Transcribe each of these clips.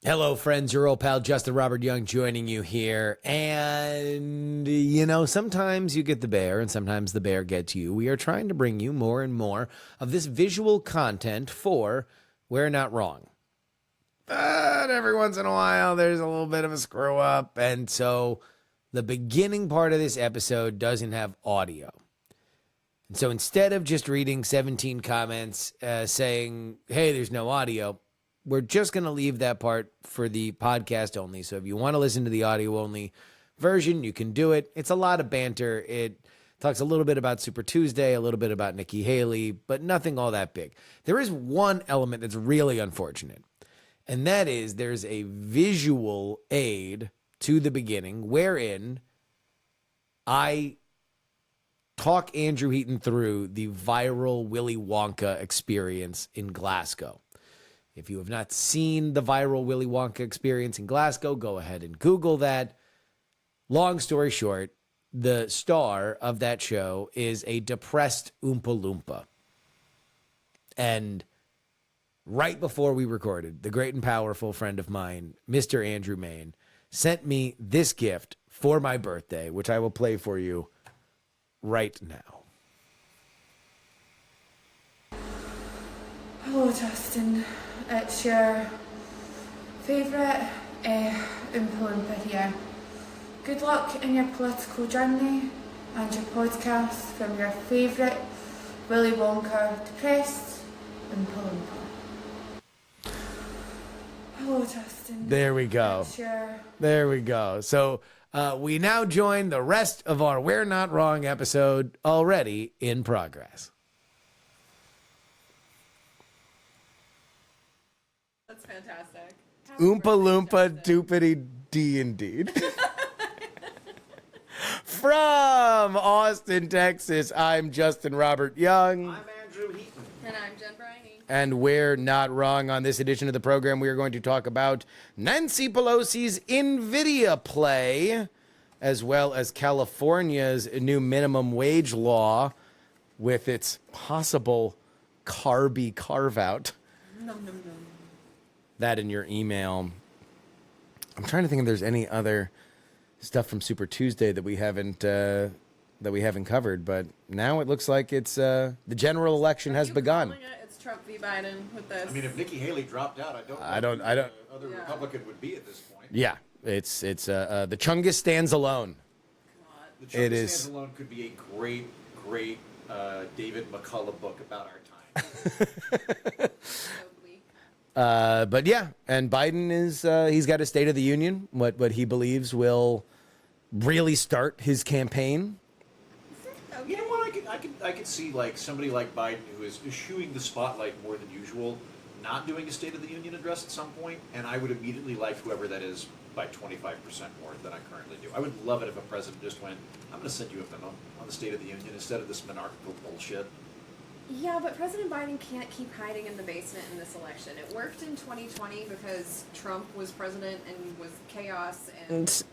Hello, friends. Your old pal Justin Robert Young joining you here. And, sometimes you get the bear and sometimes the bear gets you. We are trying to bring you more and more of this visual content for We're Not Wrong. But every once in a while, there's a little bit of a screw up. And so the beginning part of this episode doesn't have audio. And so instead of just reading 17 comments saying, hey, there's no audio, we're just going to leave that part for the podcast only. So if you want to listen to the audio only version, you can do it. It's a lot of banter. It talks a little bit about Super Tuesday, a little bit about Nikki Haley, but nothing all that big. There is one element that's really unfortunate, and that is there's a visual aid to the beginning wherein I talk Andrew Heaton through the viral Willy Wonka experience in Glasgow. If you have not seen the viral Willy Wonka experience in Glasgow, go ahead and Google that. Long story short, the star of that show is a depressed Oompa Loompa. And right before we recorded, the great and powerful friend of mine, Mr. Andrew Main, sent me this gift for my birthday, which I will play for you right now. Hello, Justin. It's your favourite Oompa Loompa here. Good luck in your political journey and your podcast from your favourite Willy Wonka depressed Oompa Loompa. Hello, Justin. There we go. There we go. So we now join the rest of our We're Not Wrong episode already in progress. That's fantastic. Oompa Loompa doopity dee indeed. From Austin, Texas, I'm Justin Robert Young. I'm Andrew Heaton. And I'm Jen Briney. And we're not wrong. On this edition of the program, we are going to talk about Nancy Pelosi's Nvidia play, as well as California's new minimum wage law with its possible carby carve-out. Nom, nom, nom. That in your email. I'm trying to think if there's any other stuff from Super Tuesday that we haven't covered, but now it looks like it's the general election has begun. It's Trump v. Biden with this. I mean, if Nikki Haley dropped out, I don't know who the other Yeah. Republican would be at this point. Yeah, it's the Chungus stands alone. God. The It Trump is. stands alone could be a great David McCullough book about our time. So bleak. But yeah, and Biden is he's got a State of the Union, what he believes will really start his campaign. You know what? I could see like somebody like Biden who is eschewing the spotlight more than usual, not doing a State of the Union address at some point, and I would immediately like whoever that is by 25% more than I currently do. I would love it if a president just went, "I'm going to send you a memo on the State of the Union instead of this monarchical bullshit." Yeah, but President Biden can't keep hiding in the basement in this election. It worked in 2020 because Trump was president and was chaos and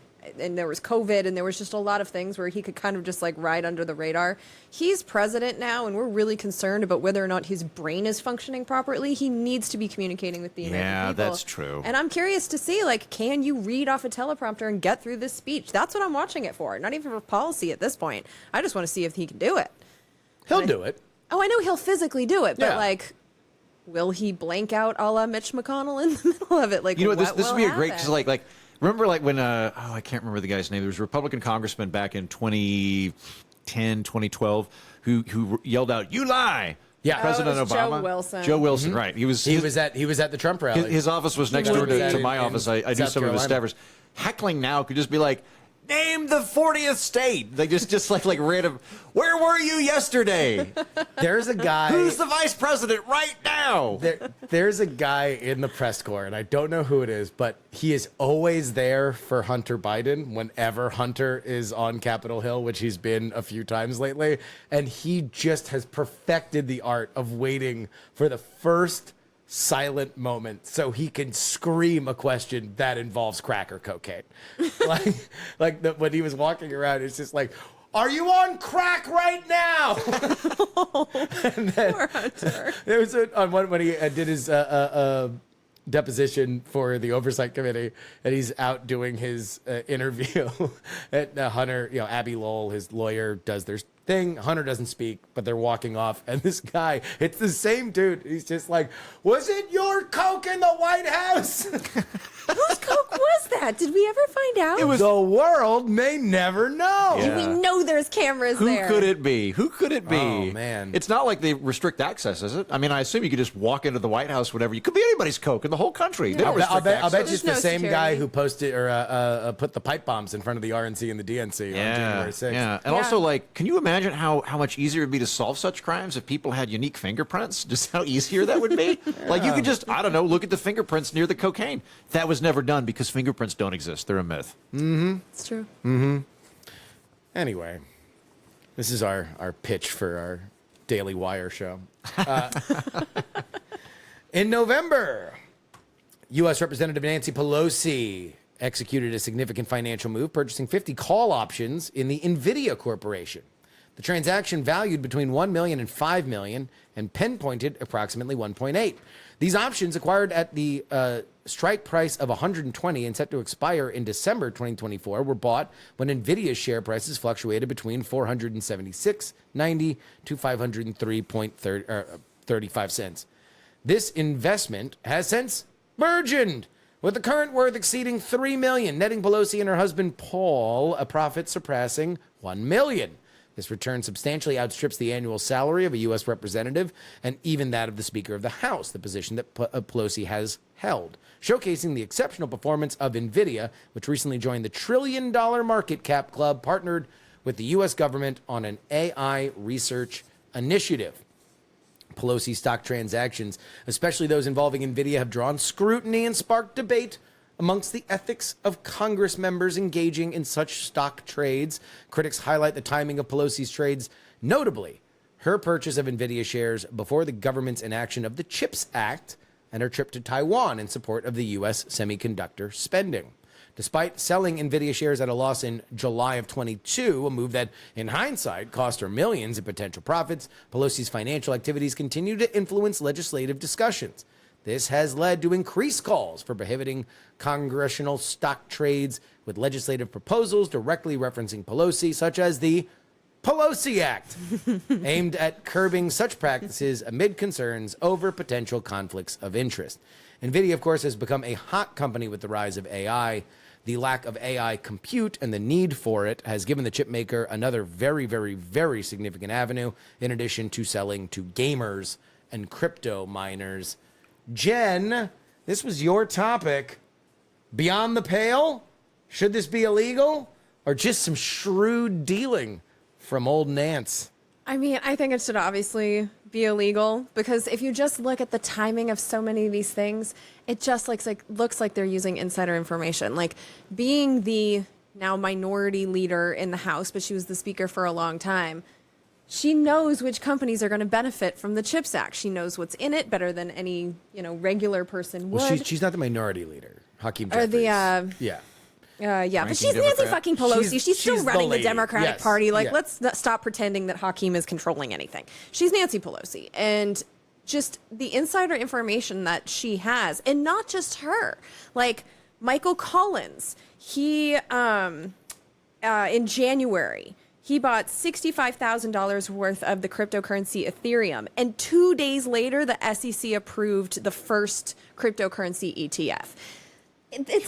there was COVID and there was just a lot of things where he could kind of just like ride under the radar. He's president now and we're really concerned about whether or not his brain is functioning properly. He needs to be communicating with the American people. Yeah, that's true. And I'm curious to see, like, can you read off a teleprompter and get through this speech? That's what I'm watching it for. Not even for policy at this point. I just want to see if he can do it. He'll do it. Oh, I know he'll physically do it, but Yeah. like, will he blank out a la Mitch McConnell in the middle of it? Like, You know, what this will would be a great, happen? because like remember like when I can't remember the guy's name. There was a Republican congressman back in 2010, 2012 who yelled out, "You lie!" Yeah. President it was Obama. Joe Wilson. Joe Wilson, right? He was He was at the Trump rally. his office was next He door was to my in office. I do South some of his Carolina. staffers. Heckling now could just be like, name the 40th state. Like just like random. Where were you yesterday? There's a guy. Who's the vice president right now? There's a guy in the press corps, and I don't know who it is, but he is always there for Hunter Biden whenever Hunter is on Capitol Hill, which he's been a few times lately. And he just has perfected the art of waiting for the first silent moment so he can scream a question that involves crack or cocaine. When he was walking around, it's just like, "Are you on crack right now?" And then Poor Hunter. there was on one when he did his deposition for the oversight committee, and he's out doing his interview. And Hunter, Abby Lowell, his lawyer, does their thing. Hunter doesn't speak, but they're walking off, and this guy, it's the same dude. He's just like, "Was it your Coke in the White House?" Whose Coke was that? Did we ever find out? It was the world may never know. Yeah. We know there's cameras Who there. could it be? Who could it be? Oh, man. It's not like they restrict access, is it? I mean, I assume you could just walk into the White House, whatever. You could be anybody's Coke in the whole country. They don't I'll restrict bet access. you it's the There's no same guy security. who posted or put the pipe bombs in front of the RNC and the DNC on January 6th. Yeah, and Yeah. also, like, can you imagine how much easier it would be to solve such crimes if people had unique fingerprints? Just how easier that would be? Like, you could just, I don't know, look at the fingerprints near the cocaine. That was never done because fingerprints don't exist. They're a myth. It's true. Anyway, this is our pitch for our Daily Wire show. In November, U.S. Representative Nancy Pelosi executed a significant financial move, purchasing 50 call options in the Nvidia Corporation. The transaction valued between $1 million and $5 million and pinpointed approximately 1.8. These options, acquired at the strike price of 120 and set to expire in December 2024, were bought when Nvidia's share prices fluctuated between $476.90 to $503.35 cents. This investment has since burgeoned, with the current worth exceeding $3 million, netting Pelosi and her husband Paul a profit surpassing $1 million. This return substantially outstrips the annual salary of a U.S. representative and even that of the Speaker of the House, the position that Pelosi has held, showcasing the exceptional performance of Nvidia, which recently joined the $1 trillion market cap club, partnered with the U.S. government on an AI research initiative. Pelosi stock transactions, especially those involving Nvidia, have drawn scrutiny and sparked debate amongst the ethics of Congress members engaging in such stock trades. Critics highlight the timing of Pelosi's trades, notably her purchase of Nvidia shares before the government's enaction of the CHIPS Act and her trip to Taiwan in support of the U.S. semiconductor spending. Despite selling Nvidia shares at a loss in July of 22, a move that, in hindsight, cost her millions in potential profits, Pelosi's financial activities continue to influence legislative discussions. This has led to increased calls for prohibiting congressional stock trades, with legislative proposals directly referencing Pelosi, such as the Pelosi Act, aimed at curbing such practices amid concerns over potential conflicts of interest. Nvidia, of course, has become a hot company with the rise of AI. The lack of AI compute and the need for it has given the chip maker another very, very, very significant avenue, in addition to selling to gamers and crypto miners. Jen, this was your topic. Beyond the pale? Should this be illegal? Or just some shrewd dealing from old Nance? I mean, I think it should obviously be illegal, because if you just look at the timing of so many of these things, it just looks like they're using insider information. Like, being the now minority leader in the House, but she was the Speaker for a long time, she knows which companies are going to benefit from the CHIPS Act. She knows what's in it better than any, regular person would. Well, she's not the minority leader. Hakeem Or Jeffries. the, yeah. Yeah, but she's Ranking Nancy Democrat. fucking Pelosi. She's still she's the running the lady. Democratic Yes, Party. Like, yeah. let's not stop pretending that Hakeem is controlling anything. She's Nancy Pelosi. And just the insider information that she has, and not just her. Like, Michael Collins, he, in January, he bought $65,000 worth of the cryptocurrency Ethereum. And 2 days later, the SEC approved the first cryptocurrency ETF.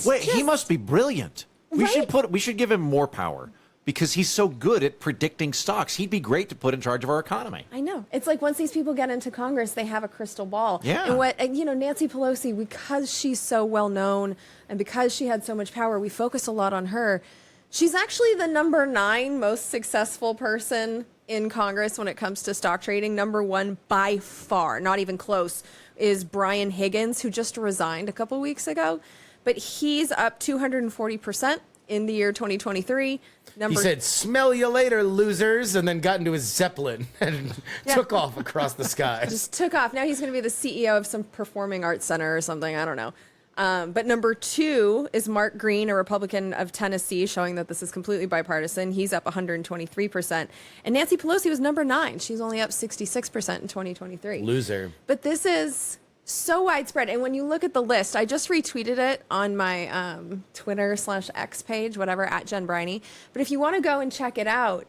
Wait, he must be brilliant. We Right? should give him more power, because he's so good at predicting stocks. He'd be great to put in charge of our economy. I know. It's like, once these people get into Congress, they have a crystal ball. Yeah. And Nancy Pelosi, because she's so well known and because she had so much power, we focus a lot on her. She's actually the number 9 most successful person in Congress when it comes to stock trading. Number 1 by far, not even close, is Brian Higgins, who just resigned a couple weeks ago. But he's up 240% in the year 2023. He said, "Smell you later, losers," and then got into his Zeppelin and took off across the skies. Just took off. Now he's going to be the CEO of some performing arts center or something. I don't know. But number 2 is Mark Green, a Republican of Tennessee, showing that this is completely bipartisan. He's up 123%. And Nancy Pelosi was number 9. She's only up 66% in 2023. Loser. But this is so widespread. And when you look at the list, I just retweeted it on my Twitter/X page, whatever, at Jen Briney. But if you want to go and check it out,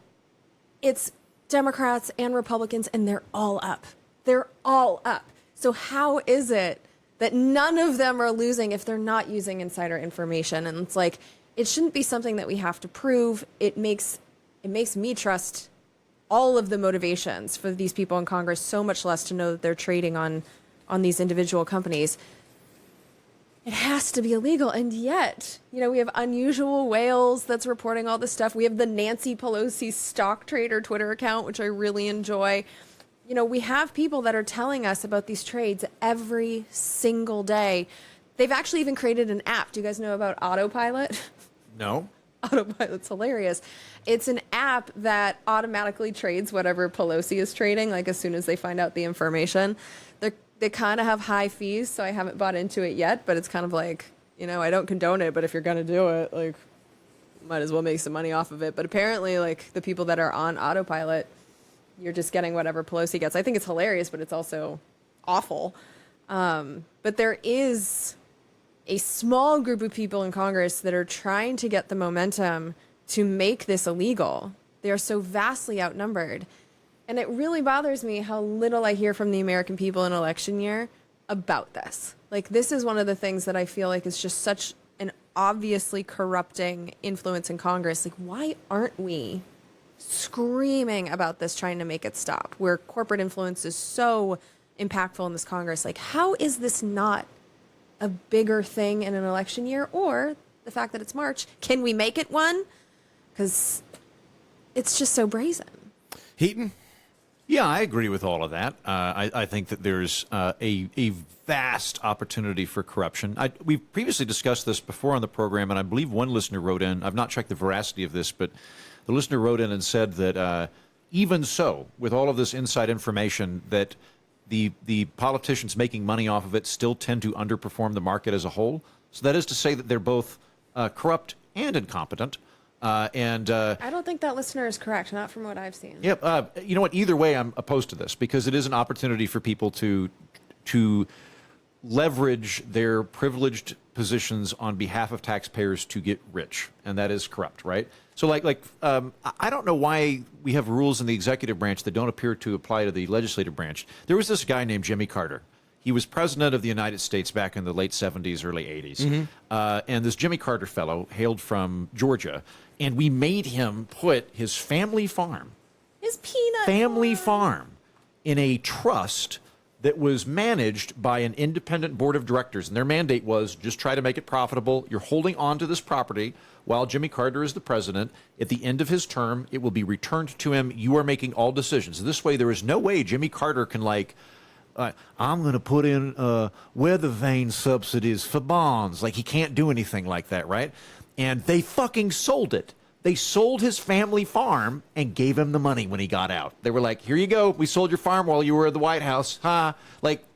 it's Democrats and Republicans, and they're all up. They're all up. So how is it that none of them are losing if they're not using insider information? And it's like, it shouldn't be something that we have to prove. It makes me trust all of the motivations for these people in Congress so much less to know that they're trading on these individual companies. It has to be illegal. And yet, we have Unusual Whales that's reporting all this stuff. We have the Nancy Pelosi stock trader Twitter account, which I really enjoy. We have people that are telling us about these trades every single day. They've actually even created an app. Do you guys know about Autopilot? No. Autopilot's hilarious. It's an app that automatically trades whatever Pelosi is trading, like as soon as they find out the information. They kind of have high fees, so I haven't bought into it yet, but it's kind of like, I don't condone it, but if you're going to do it, like, might as well make some money off of it. But apparently, like, the people that are on Autopilot, you're just getting whatever Pelosi gets. I think it's hilarious, but it's also awful. But there is a small group of people in Congress that are trying to get the momentum to make this illegal. They are so vastly outnumbered. And it really bothers me how little I hear from the American people in election year about this. Like, this is one of the things that I feel like is just such an obviously corrupting influence in Congress. Like, why aren't we screaming about this, trying to make it stop, where corporate influence is so impactful in this Congress? Like, how is this not a bigger thing in an election year? Or the fact that it's March, can we make it one? Because it's just so brazen. Heaton? Yeah, I agree with all of that. I think that there's a vast opportunity for corruption. We've previously discussed this before on the program, and I believe one listener wrote in, I've not checked the veracity of this, but the listener wrote in and said that even so, with all of this inside information, that the politicians making money off of it still tend to underperform the market as a whole. So that is to say that they're both corrupt and incompetent. I don't think that listener is correct, not from what I've seen. Yep. You know what? Either way, I'm opposed to this because it is an opportunity for people to leverage their privileged positions on behalf of taxpayers to get rich, and that is corrupt, right? So, I don't know why we have rules in the executive branch that don't appear to apply to the legislative branch. There was this guy named Jimmy Carter. He was president of the United States back in the late 70s, early 80s. Mm-hmm. And this Jimmy Carter fellow hailed from Georgia, and we made him put his family farm, his peanut family farm, in a trust that was managed by an independent board of directors. And their mandate was just try to make it profitable. You're holding on to this property while Jimmy Carter is the president. At the end of his term, it will be returned to him. You are making all decisions. This way, there is no way Jimmy Carter can, I'm going to put in weather vane subsidies for bonds. Like, he can't do anything like that, right? And they fucking sold it. They sold his family farm and gave him the money when he got out. They were like, here you go. We sold your farm while you were at the White House. Ha.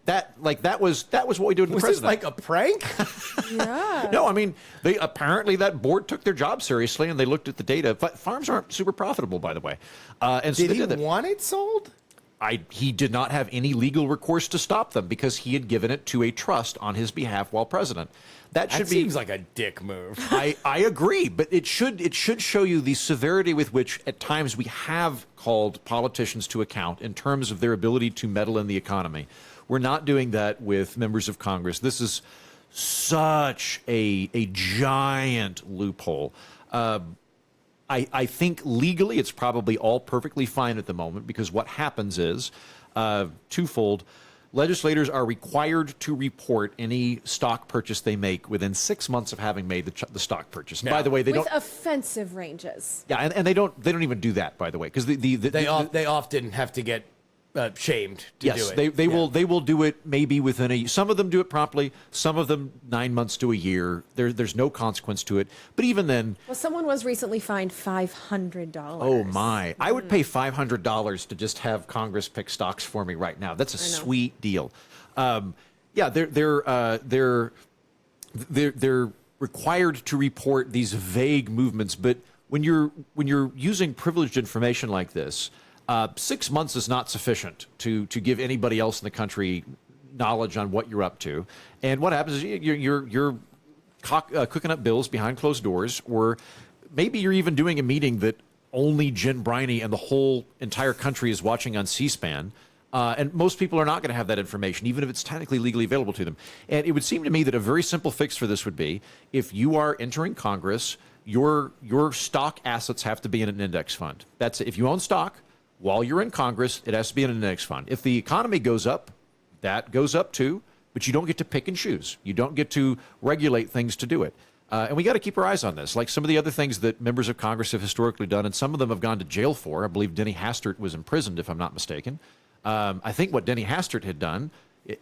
That was what we did with the president. Was this like a prank? Yeah. No, I mean, they apparently that board took their job seriously and they looked at the data. But farms aren't super profitable, by the way. And so Did he that. want it sold? He did not have any legal recourse to stop them because he had given it to a trust on his behalf while president. That seems like a dick move. I agree, but it should show you the severity with which at times we have called politicians to account in terms of their ability to meddle in the economy. We're not doing that with members of Congress. This is such a giant loophole. I think legally it's probably all perfectly fine at the moment because what happens is twofold. Legislators are required to report any stock purchase they make within 6 months of having made the stock purchase. Yeah. By the way, they With don't. offensive ranges. Yeah, and they don't even do that. By the way, because They often have to get shamed to do yes, it. they will do it maybe within some of them do it promptly, some of them 9 months to a year. There's no consequence to it. But even then, Well, someone was recently fined $500. oh my, I would pay $500 to just have Congress pick stocks for me right now. That's a sweet deal. Yeah, they're required to report these vague movements, but when you're using privileged information like this, 6 months is not sufficient to give anybody else in the country knowledge on what you're up to. And what happens is you're cooking up bills behind closed doors, or maybe you're even doing a meeting that only Jen Briney and the whole entire country is watching on C-SPAN. And most people are not going to have that information, even if it's technically legally available to them. And it would seem to me that a very simple fix for this would be, if you are entering Congress, your stock assets have to be in an index fund. That's it. If you own stock while you're in Congress, it has to be in an index fund. If the economy goes up, that goes up too, but you don't get to pick and choose. You don't get to regulate things to do it. And we got to keep our eyes on this. Like some of the other things that members of Congress have historically done, and some of them have gone to jail for. I believe Denny Hastert was imprisoned, if I'm not mistaken. I think what Denny Hastert had done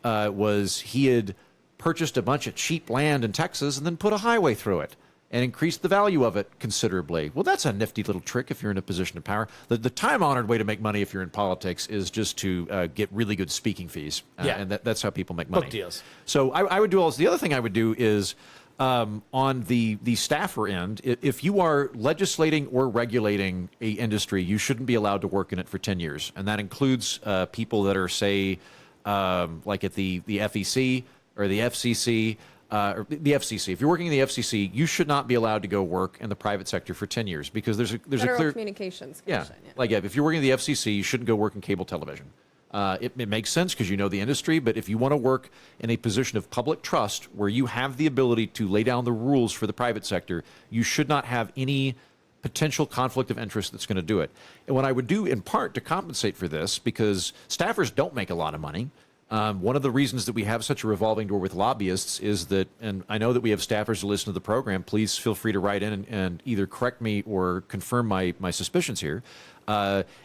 was he had purchased a bunch of cheap land in Texas and then put a highway through it and increased the value of it considerably. Well, that's a nifty little trick if you're in a position of power. The time-honored way to make money if you're in politics is just to get really good speaking fees. And that's how people make money. Book deals. So I would do all this. The other thing I would do is on the staffer end, if you are legislating or regulating a industry, you shouldn't be allowed to work in it for 10 years. And that includes people that are, say, like at the FEC or the FCC, or the FCC. If you're working in the FCC, you should not be allowed to go work in the private sector for 10 years because there's a Federal clear Communications yeah, Commission. Yeah. like if you're working in the FCC, you shouldn't go work in cable television. It makes sense because you know the industry, but if you want to work in a position of public trust where you have the ability to lay down the rules for the private sector, you should not have any potential conflict of interest that's going to do it. And what I would do in part to compensate for this, because staffers don't make a lot of money, one of the reasons that we have such a revolving door with lobbyists is that, and I know that we have staffers who listen to the program, please feel free to write in and either correct me or confirm my suspicions here.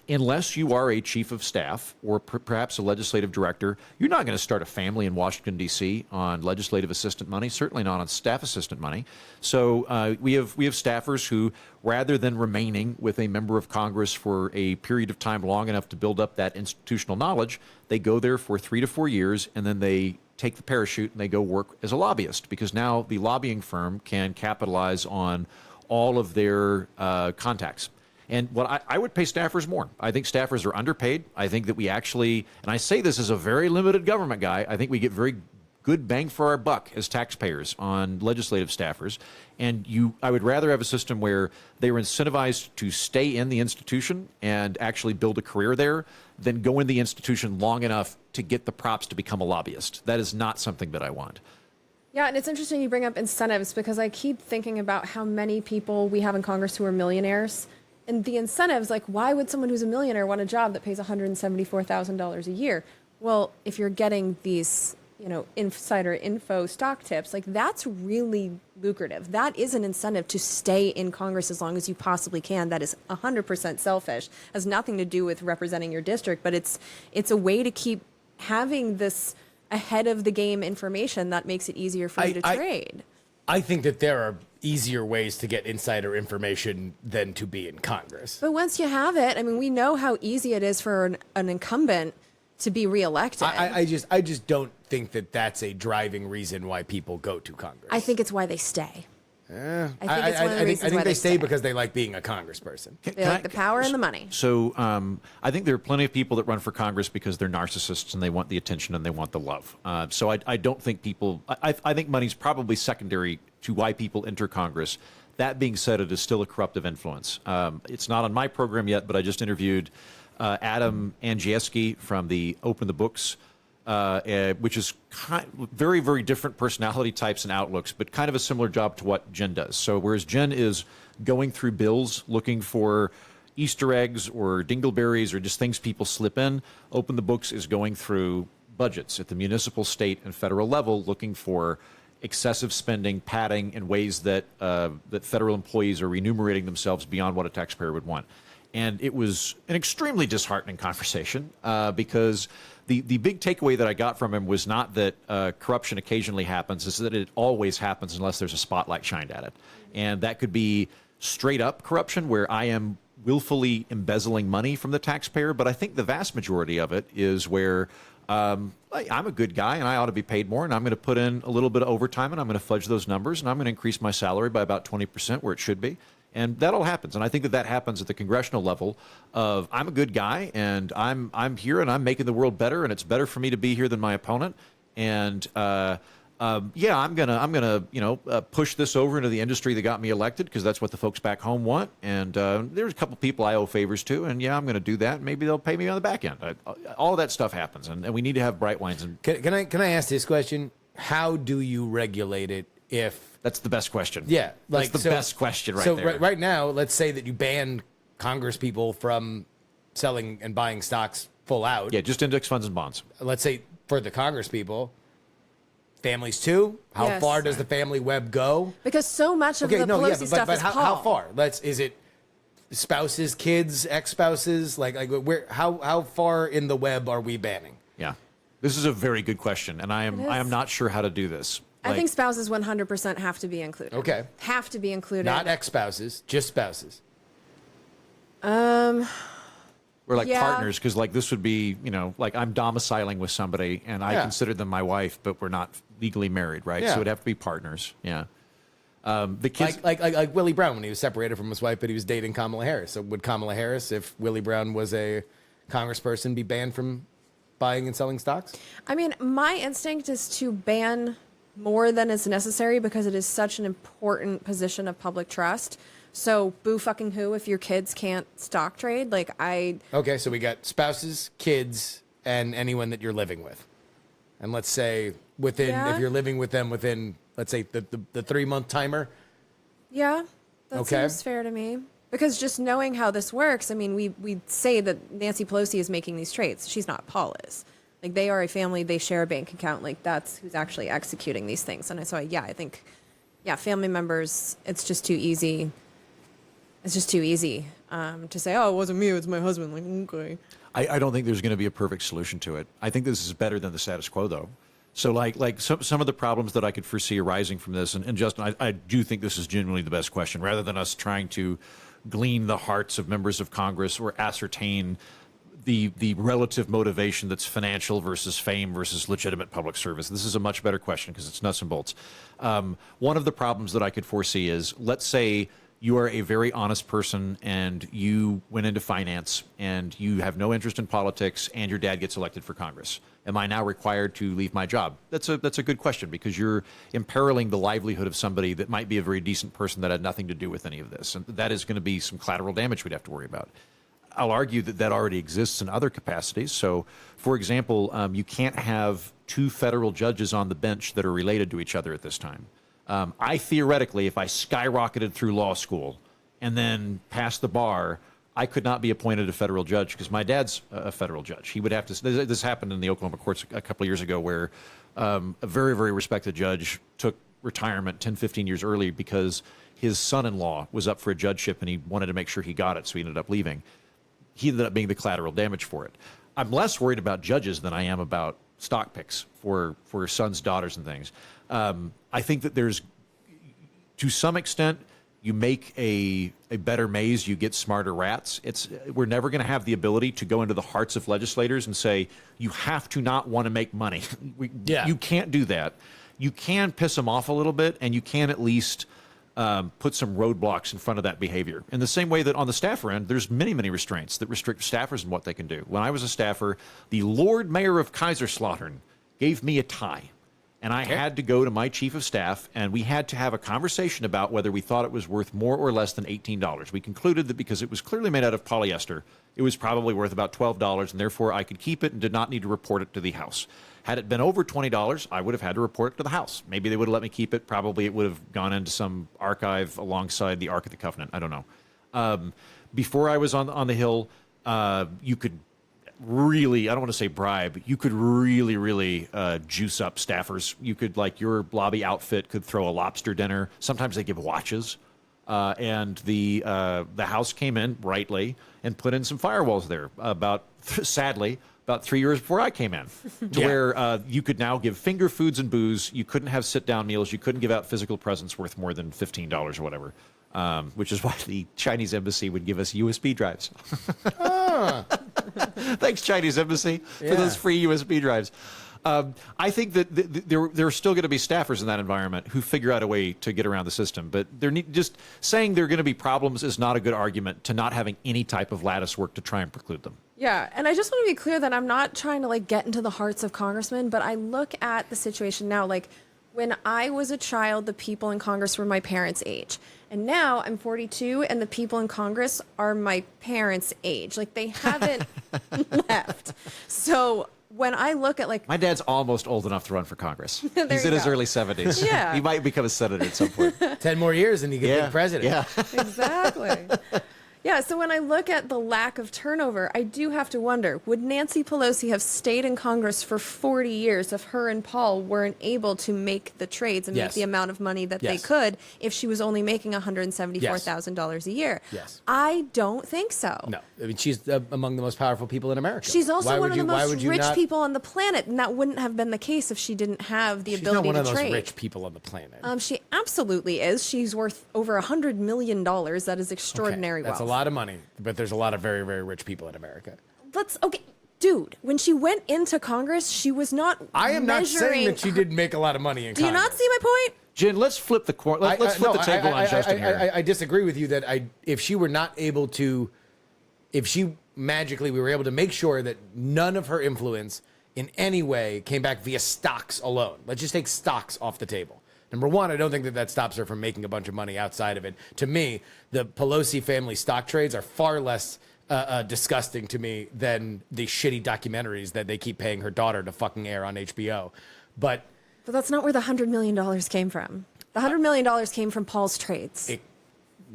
Unless you are a chief of staff or perhaps a legislative director, you're not going to start a family in Washington, D.C. on legislative assistant money, certainly not on staff assistant money. So we have staffers who, rather than remaining with a member of Congress for a period of time long enough to build up that institutional knowledge, they go there for 3 to 4 years, and then they take the parachute and they go work as a lobbyist, because now the lobbying firm can capitalize on all of their contacts. And what I would pay staffers more. I think staffers are underpaid. I think that we actually, and I say this as a very limited government guy, I think we get very good bang for our buck as taxpayers on legislative staffers. And I would rather have a system where they were incentivized to stay in the institution and actually build a career there than go in the institution long enough to get the props to become a lobbyist. That is not something that I want. Yeah, and it's interesting you bring up incentives, because I keep thinking about how many people we have in Congress who are millionaires. And the incentives, like, why would someone who's a millionaire want a job that pays $174,000 a year? Well, if you're getting these, insider info stock tips, like, that's really lucrative. That is an incentive to stay in Congress as long as you possibly can. That is 100% selfish. Has nothing to do with representing your district, but it's a way to keep having this ahead of the game information that makes it easier for you to trade. I think that there are easier ways to get insider information than to be in Congress. But once you have it, I mean, we know how easy it is for an incumbent to be reelected. I just don't think that that's a driving reason why people go to Congress. I think it's why they stay. I think it's one of the reasons I think why they they stay stay. because they like being a congressperson. They like the power and the money. So I think there are plenty of people that run for Congress because they're narcissists and they want the attention and they want the love. So I don't think people, I think money's probably secondary to why people enter Congress. That being said, it is still a corruptive influence. It's not on my program yet, but I just interviewed Adam Andrzejewski from the Open the Books, which is very, very different personality types and outlooks, but kind of a similar job to what Jen does. So whereas Jen is going through bills looking for Easter eggs or dingleberries or just things people slip in, Open the Books is going through budgets at the municipal, state, and federal level looking for excessive spending, padding, and ways that that federal employees are remunerating themselves beyond what a taxpayer would want. And it was an extremely disheartening conversation because the big takeaway that I got from him was not that corruption occasionally happens, it's that it always happens unless there's a spotlight shined at it. And that could be straight up corruption where I am willfully embezzling money from the taxpayer, but I think the vast majority of it is where I'm a good guy and I ought to be paid more, and I'm going to put in a little bit of overtime and I'm going to fudge those numbers and I'm going to increase my salary by about 20% where it should be. And that all happens. And I think that happens at the congressional level of I'm a good guy and I'm here and I'm making the world better and it's better for me to be here than my opponent. And yeah, I'm gonna push this over into the industry that got me elected because that's what the folks back home want. And there's a couple people I owe favors to, and yeah, I'm going to do that. Maybe they'll pay me on the back end. All of that stuff happens, and we need to have bright lines. And Can I ask this question? How do you regulate it if... that's the best question. Yeah. That's the best question right so there. Right now, let's say that you ban Congress people from selling and buying stocks full out. Yeah, just index funds and bonds. Let's say for the Congress people, families too? How Yes. far does the family web go? Because so much of the Pelosi stuff but is how Paul. far? Is it spouses, kids, ex-spouses? Like where? How far in the web are we banning? Yeah, this is a very good question, and I am not sure how to do this. I think spouses 100% have to be included. Okay. Have to be included. Not ex-spouses, just spouses. We're like Yeah. partners because like this would be, like I'm domiciling with somebody and I Yeah. consider them my wife, but we're not legally married, right? Yeah. So it'd have to be partners. Yeah. The kids, Like Willie Brown when he was separated from his wife, but he was dating Kamala Harris. So would Kamala Harris, if Willie Brown was a congressperson, be banned from buying and selling stocks? I mean, my instinct is to ban more than is necessary because it is such an important position of public trust. So boo fucking who if your kids can't stock trade? Okay, so we got spouses, kids, and anyone that you're living with. And let's say if you're living with them within, let's say, the 3-month timer. Yeah, that Okay. seems fair to me. Because just knowing how this works, I mean, we say that Nancy Pelosi is making these trades. She's not. Paul is. Like, they are a family. They share a bank account. Like, that's who's actually executing these things. And so, I think, family members, it's just too easy. It's just too easy to say, oh, it wasn't me, it was my husband. Like, okay. I don't think there's going to be a perfect solution to it. I think this is better than the status quo, though. So, like some of the problems that I could foresee arising from this, and Justin, I do think this is genuinely the best question, rather than us trying to glean the hearts of members of Congress or ascertain the relative motivation that's financial versus fame versus legitimate public service. This is a much better question because it's nuts and bolts. One of the problems that I could foresee is, let's say you are a very honest person and you went into finance and you have no interest in politics and your dad gets elected for Congress. Am I now required to leave my job? That's a good question because you're imperiling the livelihood of somebody that might be a very decent person that had nothing to do with any of this. And that is going to be some collateral damage we'd have to worry about. I'll argue that already exists in other capacities. So, for example, you can't have 2 federal judges on the bench that are related to each other at this time. I theoretically, if I skyrocketed through law school and then passed the bar, I could not be appointed a federal judge because my dad's a federal judge. He would have to. This happened in the Oklahoma courts a couple of years ago where a very, very respected judge took retirement 10, 15 years early because his son-in-law was up for a judgeship and he wanted to make sure he got it, so he ended up leaving. He ended up being the collateral damage for it. I'm less worried about judges than I am about stock picks for sons, daughters, and things. I think that there's, to some extent, you make a better maze, you get smarter rats. We're never going to have the ability to go into the hearts of legislators and say, you have to not want to make money. You can't do that. You can piss them off a little bit, and you can at least put some roadblocks in front of that behavior. In the same way that on the staffer end, there's many, many restraints that restrict staffers and what they can do. When I was a staffer, the Lord Mayor of Kaiserslautern gave me a tie. And I had to go to my chief of staff, and we had to have a conversation about whether we thought it was worth more or less than $18. We concluded that because it was clearly made out of polyester, it was probably worth about $12, and therefore I could keep it and did not need to report it to the House. Had it been over $20, I would have had to report it to the House. Maybe they would have let me keep it. Probably it would have gone into some archive alongside the Ark of the Covenant. I don't know. Before I was on the Hill, you could really, I don't want to say bribe, you could really juice up staffers. You could, like, your lobby outfit could throw a lobster dinner. Sometimes they give watches. And the House came in, rightly, and put in some firewalls there sadly, about 3 years before I came in, to where you could now give finger foods and booze. You couldn't have sit-down meals. You couldn't give out physical presents worth more than $15 or whatever, which is why the Chinese embassy would give us USB drives. Thanks, Chinese embassy, for those free USB drives. I think that there are still going to be staffers in that environment who figure out a way to get around the system. But just saying there are going to be problems is not a good argument to not having any type of lattice work to try and preclude them. Yeah, and I just want to be clear that I'm not trying to like get into the hearts of congressmen, but I look at the situation now. Like when I was a child, the people in Congress were my parents' age. And now I'm 42 and the people in Congress are my parents' age. Like they haven't left. So when I look at like My dad's almost old enough to run for Congress. There He's you in his go. early 70s. Yeah. He might become a senator at some point. 10 more years and you get big president. Yeah. Exactly. Yeah, so when I look at the lack of turnover, I do have to wonder, would Nancy Pelosi have stayed in Congress for 40 years if her and Paul weren't able to make the trades and make Yes. the amount of money that they Yes. could if she was only making $174,000 a year? Yes. I don't think so. No, I mean, she's among the most powerful people in America. She's also Why one would of the you- why most would you rich not- people on the planet, and that wouldn't have been the case if she didn't have the She's ability not one to of those trade. rich people on the planet. She absolutely is. She's worth over $100 million. That is extraordinary That's wealth. a lot of money, but there's a lot of very, very rich people in America. Dude, when she went into Congress, she was not I am not saying measuring that she didn't make a lot of money in Do you Congress. not see my point? Jen, let's flip the let's flip the table on Justin here. I disagree with you that if she were not able to, if she magically we were able to make sure that none of her influence in any way came back via stocks alone. Let's just take stocks off the table. Number one, I don't think that stops her from making a bunch of money outside of it. To me, the Pelosi family stock trades are far less disgusting to me than the shitty documentaries that they keep paying her daughter to fucking air on HBO. But that's not where the $100 million came from. The $100 million came from Paul's trades.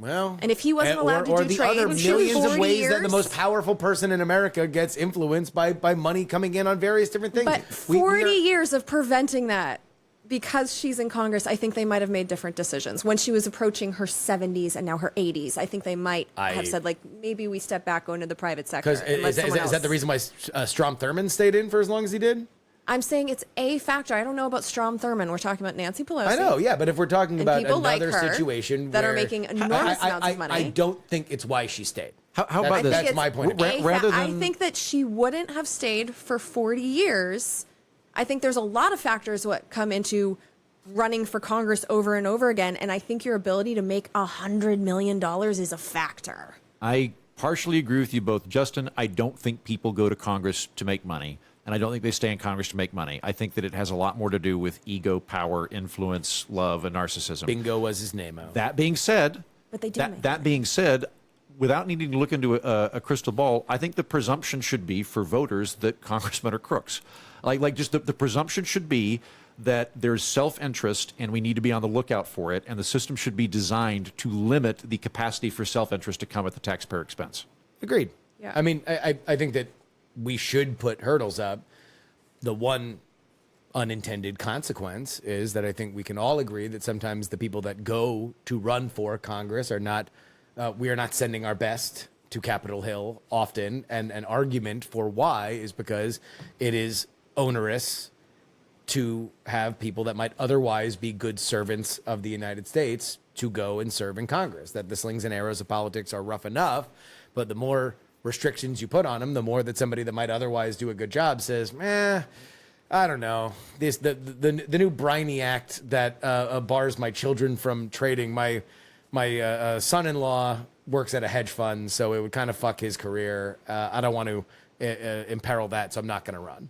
And if he wasn't allowed to or do the trade other in millions of 40 ways that the years? most powerful person in America gets influenced by money coming in on various different things. But 40 years of preventing that, because she's in Congress, I think they might have made different decisions. When she was approaching her 70s and now her 80s, I think they might have said, like, maybe we step back, go into the private sector. Because is that the reason why Strom Thurmond stayed in for as long as he did? I'm saying it's a factor. I don't know about Strom Thurmond. We're talking about Nancy Pelosi. I know, yeah, but if we're talking And about people like another her situation that are where- making enormous amounts of money. I don't think it's why she stayed. How about this? That's my point. I think that she wouldn't have stayed for 40 years. I think there's a lot of factors what come into running for Congress over and over again, and I think your ability to make $100 million is a factor. I partially agree with you both. Justin, I don't think people go to Congress to make money, and I don't think they stay in Congress to make money. I think that it has a lot more to do with ego, power, influence, love, and narcissism. Bingo was his name out. That being said, But they do make that being said, without needing to look into a crystal ball, I think the presumption should be for voters that congressmen are crooks. Like just the presumption should be that there's self-interest and we need to be on the lookout for it, and the system should be designed to limit the capacity for self-interest to come at the taxpayer expense. Agreed. Yeah. I mean, I think that we should put hurdles up. The one unintended consequence is that I think we can all agree that sometimes the people that go to run for Congress are not, we are not sending our best to Capitol Hill often. And an argument for why is because it is onerous to have people that might otherwise be good servants of the United States to go and serve in Congress. That the slings and arrows of politics are rough enough, but the more restrictions you put on them, the more that somebody that might otherwise do a good job says, I don't know. The new Briny Act that bars my children from trading. My son-in-law works at a hedge fund, so it would kind of fuck his career. I don't want to imperil that, so I'm not going to run.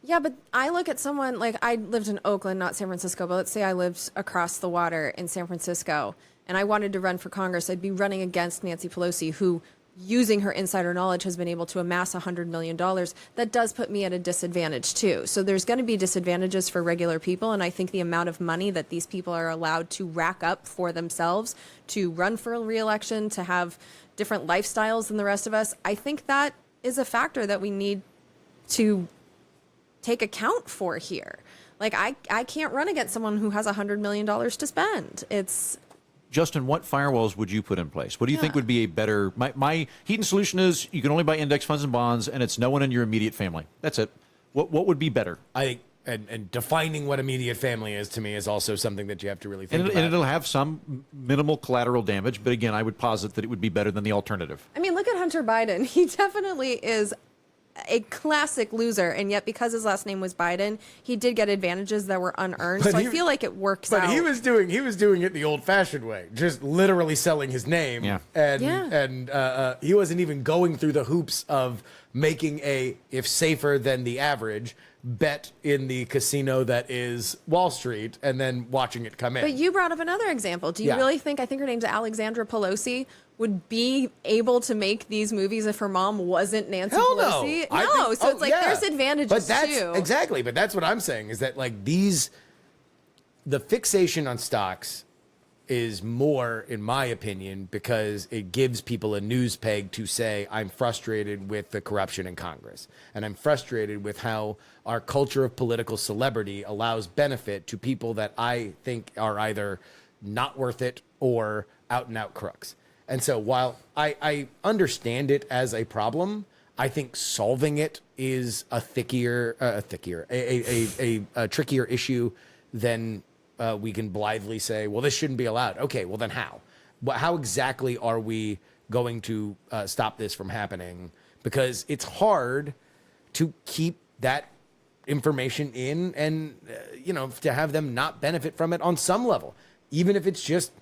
Yeah, but I look at someone like I lived in Oakland, not San Francisco, but let's say I lived across the water in San Francisco and I wanted to run for Congress. I'd be running against Nancy Pelosi, who, using her insider knowledge, has been able to amass $100 million. That does put me at a disadvantage, too. So there's going to be disadvantages for regular people. And I think the amount of money that these people are allowed to rack up for themselves to run for re-election, to have different lifestyles than the rest of us, I think that is a factor that we need to take account for here. Like, I can't run against someone who has $100 million to spend. It's... Justin, what firewalls would you put in place? What do you think would be a better... My Heaton solution is you can only buy index funds and bonds, and it's no one in your immediate family. That's it. What would be better? I think, and defining what immediate family is to me is also something that you have to really think about. And it'll have some minimal collateral damage, but again, I would posit that it would be better than the alternative. I mean, look at Hunter Biden. He definitely is a classic loser, and yet because his last name was Biden, he did get advantages that were unearned. So I feel like it works out. But he was doing it the old-fashioned way, just literally selling his name. Yeah. And he wasn't even going through the hoops of making a, if safer than the average, bet in the casino that is Wall Street and then watching it come in. But you brought up another example. Do you Yeah. really think, I think her name's Alexandra Pelosi, would be able to make these movies if her mom wasn't Nancy Hell no. Pelosi? I No, think- so it's like there's advantages but that's, too. Exactly, but that's what I'm saying is that like the fixation on stocks is more, in my opinion, because it gives people a news peg to say, I'm frustrated with the corruption in Congress. And I'm frustrated with how our culture of political celebrity allows benefit to people that I think are either not worth it or out and out crooks. And so while I understand it as a problem, I think solving it is a trickier issue than we can blithely say, well, this shouldn't be allowed. Okay, well then how? How exactly are we going to stop this from happening? Because it's hard to keep that information in and, to have them not benefit from it on some level, even if it's just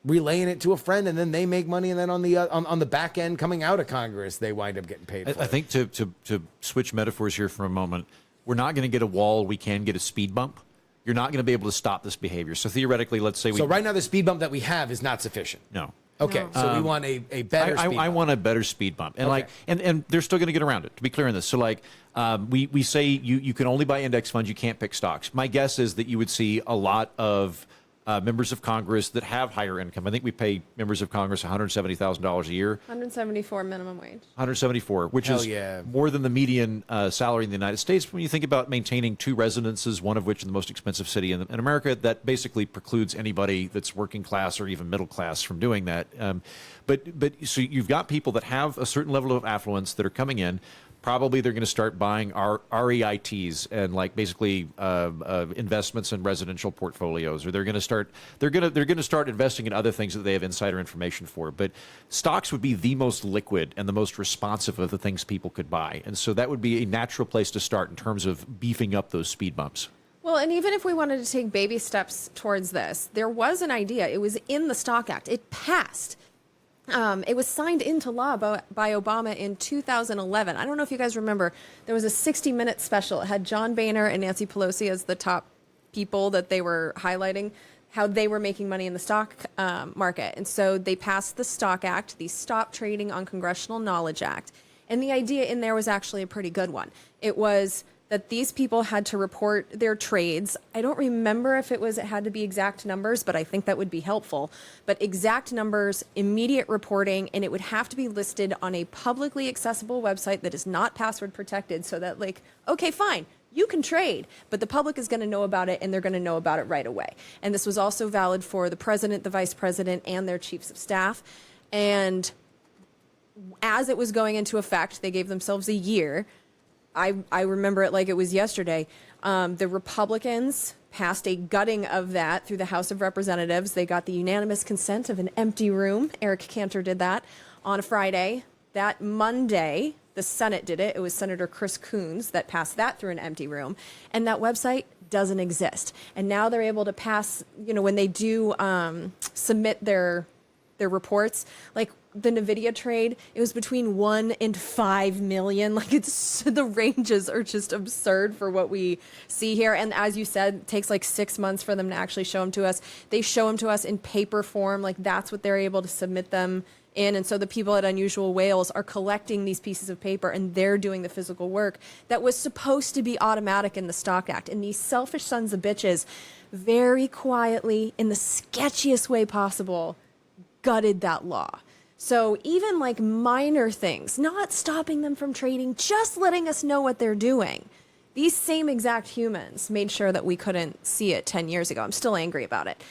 relaying it to a friend and then they make money and then on the back end coming out of Congress, they wind up getting paid for I it. think to switch metaphors here for a moment, we're not going to get a wall. We can get a speed bump. You're not going to be able to stop this behavior. So theoretically, let's say So right now the speed bump that we have is not sufficient. No. Okay, so we want a better speed bump. I want a better speed bump, and Okay. and they're still going to get around it. To be clear on this, so we say you can only buy index funds, you can't pick stocks. My guess is that you would see a lot of members of Congress that have higher income. I think we pay members of Congress $170,000 a year. 174 minimum wage. 174, which Hell is yeah. more than the median salary in the United States. When you think about maintaining 2 residences, one of which in the most expensive city in America, that basically precludes anybody that's working class or even middle class from doing that. But so you've got people that have a certain level of affluence that are coming in. Probably they're going to start buying REITs and basically investments in residential portfolios, or they're going to start investing in other things that they have insider information for. But stocks would be the most liquid and the most responsive of the things people could buy, and so that would be a natural place to start in terms of beefing up those speed bumps. Well, and even if we wanted to take baby steps towards this, there was an idea. It was in the Stock Act. It passed. It was signed into law by Obama in 2011. I don't know if you guys remember. There was a 60-minute special. It had John Boehner and Nancy Pelosi as the top people that they were highlighting how they were making money in the stock market. And so they passed the Stock Act, the Stop Trading on Congressional Knowledge Act. And the idea in there was actually a pretty good one. It was that these people had to report their trades. I don't remember if it had to be exact numbers, but I think that would be helpful. But exact numbers, immediate reporting, and it would have to be listed on a publicly accessible website that is not password protected so that okay, fine, you can trade, but the public is going to know about it and they're going to know about it right away. And this was also valid for the president, the vice president, and their chiefs of staff. And as it was going into effect, they gave themselves a year. I remember it like it was yesterday. The Republicans passed a gutting of that through the House of Representatives. They got the unanimous consent of an empty room. Eric Cantor did that on a Friday. That Monday, the Senate did it. It was Senator Chris Coons that passed that through an empty room. And that website doesn't exist. And now they're able to pass, when they do submit their reports, like the Nvidia trade, it was between 1 and 5 million. The ranges are just absurd for what we see here. And as you said, it takes 6 months for them to actually show them to us. They show them to us in paper form. That's what they're able to submit them in. And so the people at Unusual Whales are collecting these pieces of paper and they're doing the physical work that was supposed to be automatic in the Stock Act. And these selfish sons of bitches very quietly, in the sketchiest way possible, gutted that law. So even minor things, not stopping them from trading, just letting us know what they're doing. These same exact humans made sure that we couldn't see it 10 years ago. I'm still angry about it.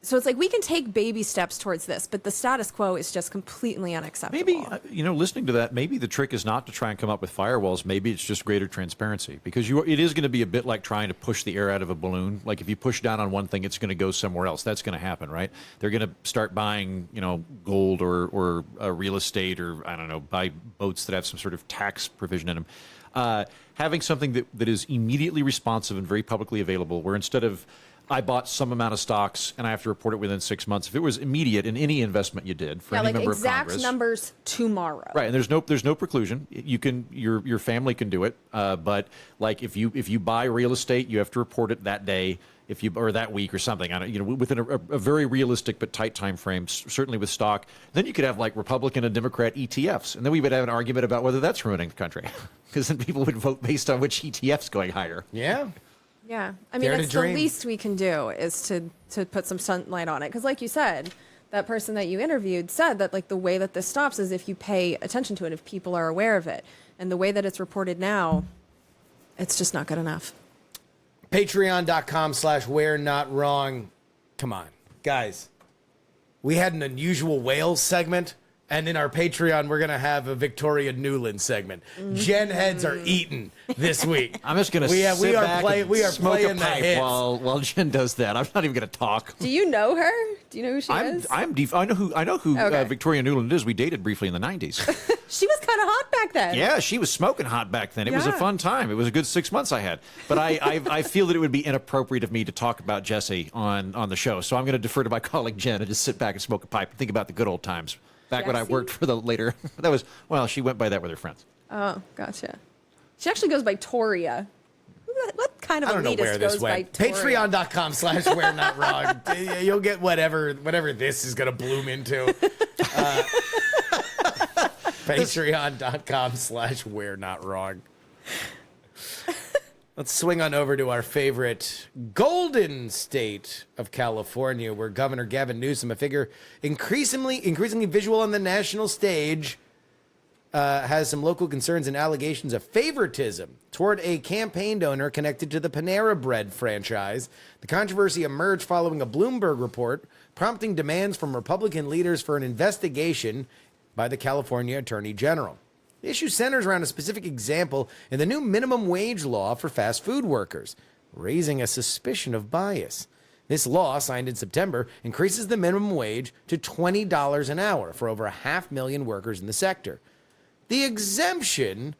So it's we can take baby steps towards this, but the status quo is just completely unacceptable. Maybe, listening to that, maybe the trick is not to try and come up with firewalls. Maybe it's just greater transparency, because it is going to be a bit like trying to push the air out of a balloon. If you push down on one thing, it's going to go somewhere else. That's going to happen, right? They're going to start buying, gold or real estate, or I don't know, buy boats that have some sort of tax provision in them. Having something that is immediately responsive and very publicly available, where instead of I bought some amount of stocks and I have to report it within 6 months. If it was immediate in any investment you did for any member of Congress. Exact numbers tomorrow. Right, and there's no preclusion. You can your family can do it, but like if you buy real estate, you have to report it that day, or that week or something. Within a very realistic but tight time frame. Certainly with stock, then you could have like Republican and Democrat ETFs, and then we would have an argument about whether that's ruining the country, because then people would vote based on which ETF's going higher. Yeah. Yeah, I mean, Dare to that's the dream. least we can do is to put some sunlight on it. Because like you said, that person that you interviewed said that like the way that this stops is if you pay attention to it, if people are aware of it. And the way that it's reported now, it's just not good enough. Patreon.com/we're not wrong. Come on, guys. We had an unusual Wales segment. And in our Patreon, we're going to have a Victoria Nuland segment. Gen heads are eating this week. I'm just going to sit back and smoke a pipe while Jen does that. I'm not even going to talk. Do you know her? Do you know who she is? I know who Okay. Victoria Nuland is. We dated briefly in the 90s. She was kind of hot back then. Yeah, she was smoking hot back then. It was a Yeah. fun time. It was a good 6 months I had. But I feel that it would be inappropriate of me to talk about Jesse on the show. So I'm going to defer to my colleague Jen and just sit back and smoke a pipe and think about the good old times. Back when I Jesse? worked for the later, she went by that with her friends. Oh, gotcha. She actually goes by Toria. What kind of I don't know where elitist this goes by went. Toria? Patreon.com/we're not wrong. You'll get whatever this is going to bloom into. Patreon.com/we're not wrong. Let's swing on over to our favorite golden state of California, where Governor Gavin Newsom, a figure increasingly visual on the national stage, has some local concerns and allegations of favoritism toward a campaign donor connected to the Panera Bread franchise. The controversy emerged following a Bloomberg report prompting demands from Republican leaders for an investigation by the California Attorney General. The issue centers around a specific example in the new minimum wage law for fast food workers, raising a suspicion of bias. This law, signed in September, increases the minimum wage to $20 an hour for over 500,000 workers in the sector. The exemption,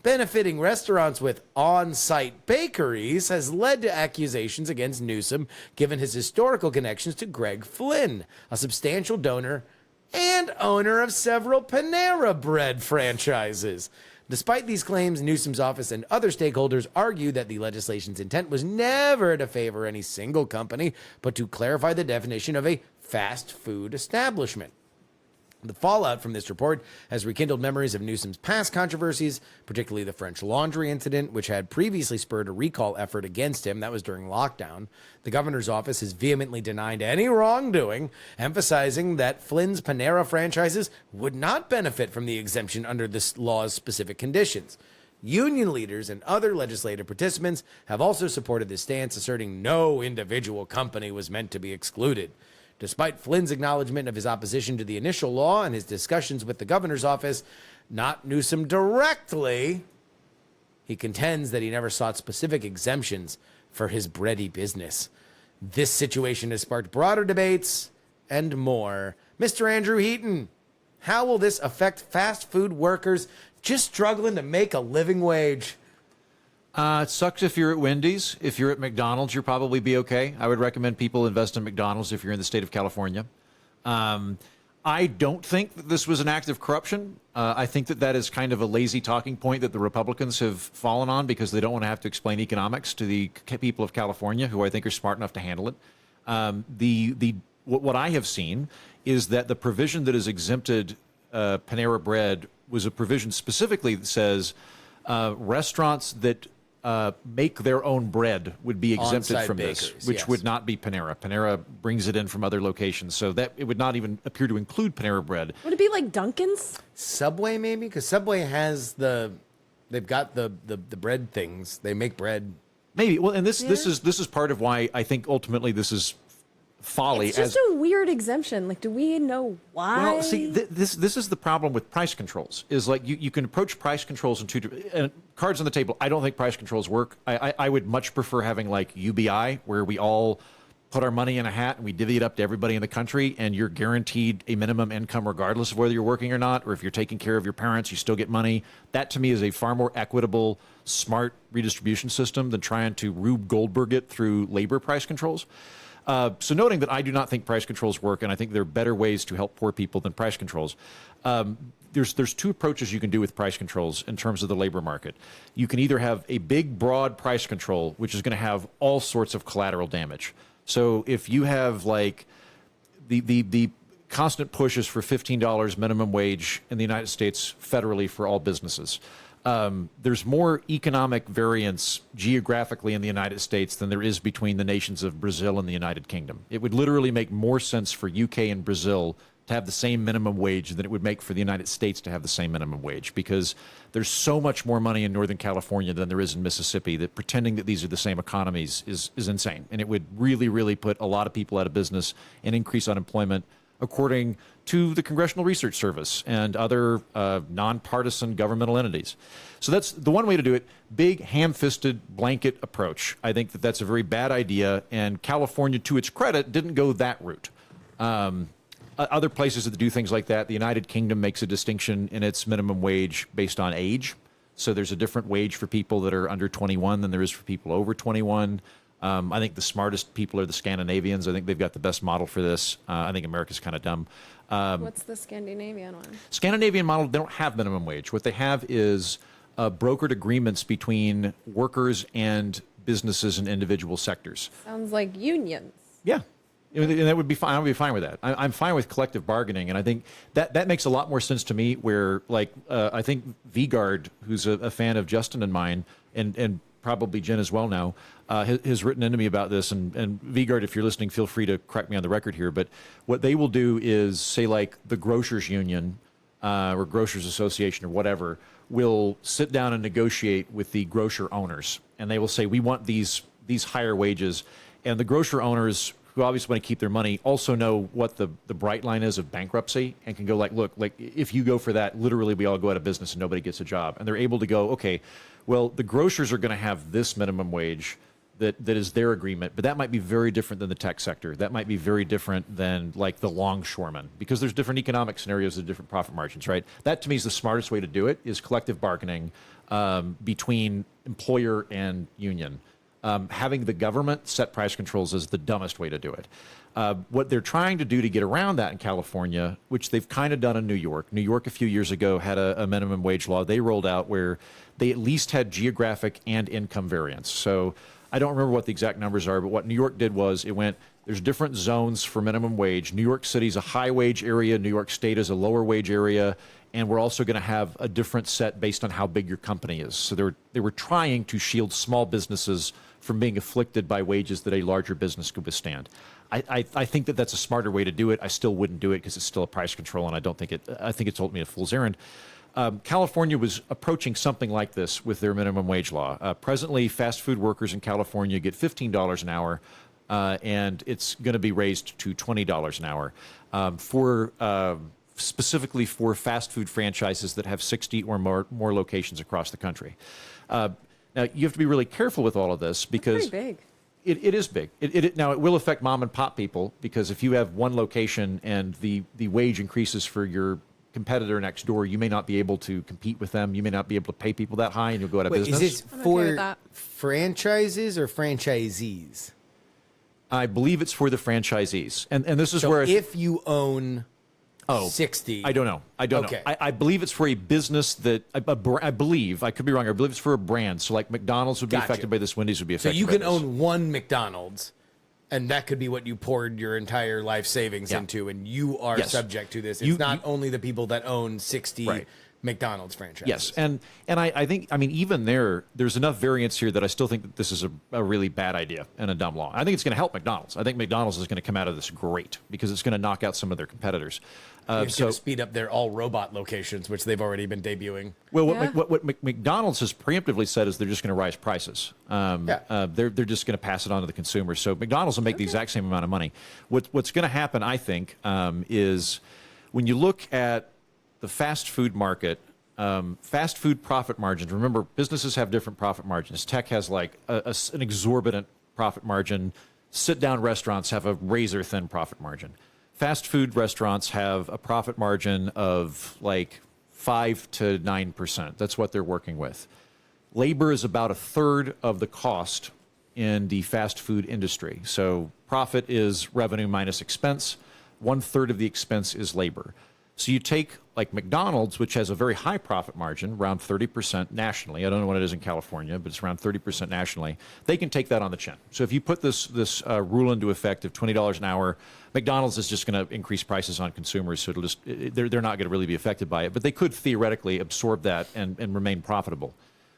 benefiting restaurants with on-site bakeries, has led to accusations against Newsom, given his historical connections to Greg Flynn, a substantial donor and owner of several Panera Bread franchises. Despite these claims, Newsom's office and other stakeholders argue that the legislation's intent was never to favor any single company, but to clarify the definition of a fast food establishment. The fallout from this report has rekindled memories of Newsom's past controversies, particularly the French Laundry incident, which had previously spurred a recall effort against him. That was during lockdown. The governor's office has vehemently denied any wrongdoing, emphasizing that Flynn's Panera franchises would not benefit from the exemption under this law's specific conditions. Union leaders and other legislative participants have also supported this stance, asserting no individual company was meant to be excluded. Despite Flynn's acknowledgement of his opposition to the initial law and his discussions with the governor's office, not Newsom directly, he contends that he never sought specific exemptions for his bready business. This situation has sparked broader debates and more. Mr. Andrew Heaton, how will this affect fast food workers just struggling to make a living wage? It sucks if you're at Wendy's. If you're at McDonald's, you'll probably be okay. I would recommend people invest in McDonald's if you're in the state of California. I don't think that this was an act of corruption. I think that is kind of a lazy talking point that the Republicans have fallen on because they don't want to have to explain economics to the people of California, who I think are smart enough to handle it. What I have seen is that the provision that has exempted Panera Bread was a provision specifically that says restaurants that make their own bread would be exempted On-site from this, bakers, which yes. would not be Panera. Panera brings it in from other locations, so that it would not even appear to include Panera Bread. Would it be like Dunkin's? Subway, maybe? Because Subway has they've got the bread things. They make bread. Maybe. Well, and this is part of why I think ultimately this is folly. It's just a weird exemption. Like, do we know why? Well, see, this is the problem with price controls. Is like you can approach price controls in two different cards on the table. I don't think price controls work. I would much prefer having like UBI, where we all put our money in a hat and we divvy it up to everybody in the country, and you're guaranteed a minimum income regardless of whether you're working or not, or if you're taking care of your parents, you still get money. That to me is a far more equitable, smart redistribution system than trying to Rube Goldberg it through labor price controls. So noting that I do not think price controls work, and I think there are better ways to help poor people than price controls. There's two approaches you can do with price controls in terms of the labor market. You can either have a big, broad price control, which is going to have all sorts of collateral damage. So if you have like the constant pushes for $15 minimum wage in the United States federally for all businesses, there's more economic variance geographically in the United States than there is between the nations of Brazil and the United Kingdom. It would literally make more sense for UK and Brazil to have the same minimum wage than it would make for the United States to have the same minimum wage, because there's so much more money in Northern California than there is in Mississippi that pretending that these are the same economies is insane. And it would really, really put a lot of people out of business and increase unemployment, according to the Congressional Research Service and other nonpartisan governmental entities. So that's the one way to do it. Big, ham-fisted blanket approach. I think that that's a very bad idea, and California, to its credit, didn't go that route. Other places that do things like that, the United Kingdom makes a distinction in its minimum wage based on age. So there's a different wage for people that are under 21 than there is for people over 21. I think the smartest people are the Scandinavians. I think they've got the best model for this. I think America's kind of dumb. What's the Scandinavian one? Scandinavian model, they don't have minimum wage. What they have is brokered agreements between workers and businesses in individual sectors. Sounds like unions. Yeah. And that would be fine. I would be fine with that. I'm fine with collective bargaining, and I think that makes a lot more sense to me. Where, like, I think Vigard, who's a fan of Justin and mine, and probably Jen as well now, has written into me about this. And Vigard, if you're listening, feel free to correct me on the record here. But what they will do is say, like, the Grocers Union or Grocers Association or whatever will sit down and negotiate with the grocer owners, and they will say, we want these higher wages, and the grocer owners, who obviously want to keep their money, also know what the bright line is of bankruptcy and can go like, look, like if you go for that, literally we all go out of business and nobody gets a job. And they're able to go, okay, well, the grocers are going to have this minimum wage that is their agreement, but that might be very different than the tech sector. That might be very different than like the longshoremen, because there's different economic scenarios and different profit margins, right? That to me is the smartest way to do it, is collective bargaining between employer and union. Having the government set price controls is the dumbest way to do it. What they're trying to do to get around that in California, which they've kind of done in New York. New York a few years ago had a minimum wage law they rolled out where they at least had geographic and income variance. So I don't remember what the exact numbers are, but what New York did was it went, there's different zones for minimum wage. New York City's a high wage area. New York State is a lower wage area. And we're also going to have a different set based on how big your company is. So they were trying to shield small businesses from being afflicted by wages that a larger business could withstand. I think that that's a smarter way to do it. I still wouldn't do it because it's still a price control, and I think it's ultimately a fool's errand. California was approaching something like this with their minimum wage law. Presently, fast food workers in California get $15 an hour, and it's going to be raised to $20 an hour specifically for fast food franchises that have 60 or more locations across the country. Now, you have to be really careful with all of this because That's pretty big. It is big. Now, it will affect mom and pop people, because if you have one location and the wage increases for your competitor next door, you may not be able to compete with them. You may not be able to pay people that high, and you'll go out of business. Is this I'm okay for with that. franchises or franchisees? I believe it's for the franchisees. And this is So where if you own 60. I don't know. I don't Okay. know. I believe it's for a business that I believe, I could be wrong. I believe it's for a brand. So like McDonald's would be Gotcha. affected by this. Wendy's would be So affected you by can this. own one McDonald's, and that could be what you poured your entire life savings Yeah. into, and you are Yes. subject to this. It's You- not only the people that own 60 Right. McDonald's franchises. Yes, and I think, I mean, even there's enough variance here that I still think that this is a really bad idea and a dumb law. I think it's going to help McDonald's. I think McDonald's is going to come out of this great because it's going to knock out some of their competitors. It's going to speed up their all-robot locations, which they've already been debuting. Well, Yeah. what McDonald's has preemptively said is they're just going to rise prices. They're just going to pass it on to the consumer. So McDonald's will make the exact same amount of money. What's going to happen, I think, is when you look at the fast food market, fast food profit margins. Remember, businesses have different profit margins. Tech has like an exorbitant profit margin. sit-down restaurants have a razor-thin profit margin. Fast food restaurants have a profit margin of like 5 to 9%. That's what they're working with. Labor is about a third of the cost in the fast food industry. So profit is revenue minus expense. 1/3 of the expense is labor. So you take like McDonald's, which has a very high profit margin, around 30% nationally. I don't know what it is in California, but it's around 30% nationally. They can take that on the chin. So if you put this rule into effect of $20 an hour, McDonald's is just going to increase prices on consumers. So they're not going to really be affected by it. But they could theoretically absorb that and remain profitable.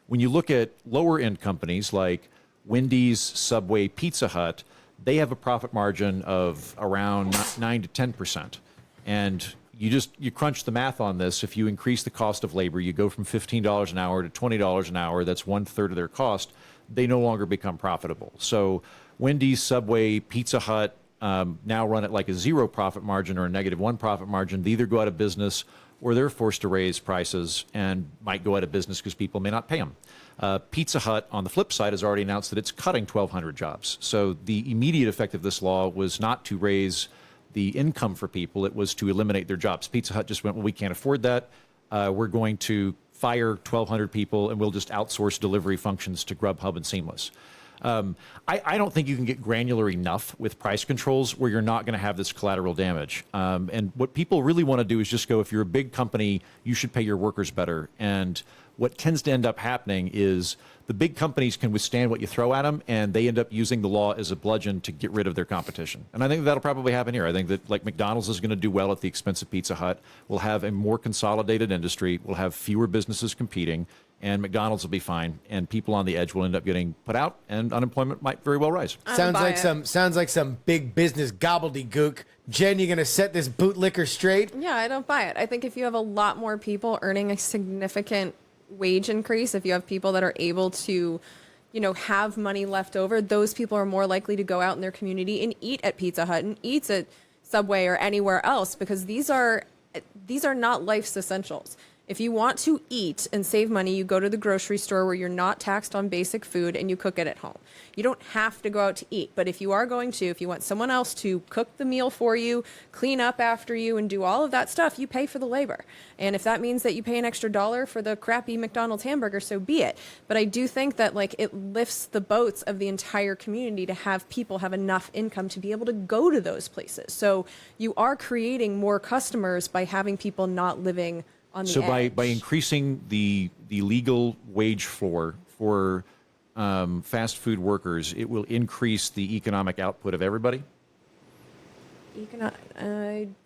When you look at lower end companies like Wendy's, Subway, Pizza Hut, they have a profit margin of around 9 to 10%. And you crunch the math on this. If you increase the cost of labor, you go from $15 an hour to $20 an hour. That's 1/3 of their cost. They no longer become profitable. So Wendy's, Subway, Pizza Hut now run at like a 0 profit margin or a -1 profit margin. They either go out of business or they're forced to raise prices and might go out of business because people may not pay them. Pizza Hut, on the flip side, has already announced that it's cutting 1,200 jobs. So the immediate effect of this law was not to raise the income for people, it was to eliminate their jobs. Pizza Hut just went, well, we can't afford that. We're going to fire 1,200 people and we'll just outsource delivery functions to Grubhub and Seamless. I don't think you can get granular enough with price controls where you're not going to have this collateral damage. And what people really want to do is just go, if you're a big company, you should pay your workers better. And what tends to end up happening is the big companies can withstand what you throw at them, and they end up using the law as a bludgeon to get rid of their competition. And I think that'll probably happen here. I think that like McDonald's is going to do well at the expense of Pizza Hut. We'll have a more consolidated industry. We'll have fewer businesses competing, and McDonald's will be fine. And people on the edge will end up getting put out, and unemployment might very well rise. Sounds like some big business gobbledygook. Jen, you going to set this bootlicker straight? Yeah, I don't buy it. I think if you have a lot more people earning a significant wage increase, if you have people that are able to, have money left over, those people are more likely to go out in their community and eat at Pizza Hut and eat at Subway or anywhere else, because these are not life's essentials. If you want to eat and save money, you go to the grocery store where you're not taxed on basic food and you cook it at home. You don't have to go out to eat, but if you are going to, if you want someone else to cook the meal for you, clean up after you, and do all of that stuff, you pay for the labor. And if that means that you pay an extra $1 for the crappy McDonald's hamburger, so be it. But I do think that it lifts the boats of the entire community to have people have enough income to be able to go to those places. So you are creating more customers by having people not living on the edge. By increasing the legal wage floor for fast food workers, it will increase the economic output of everybody.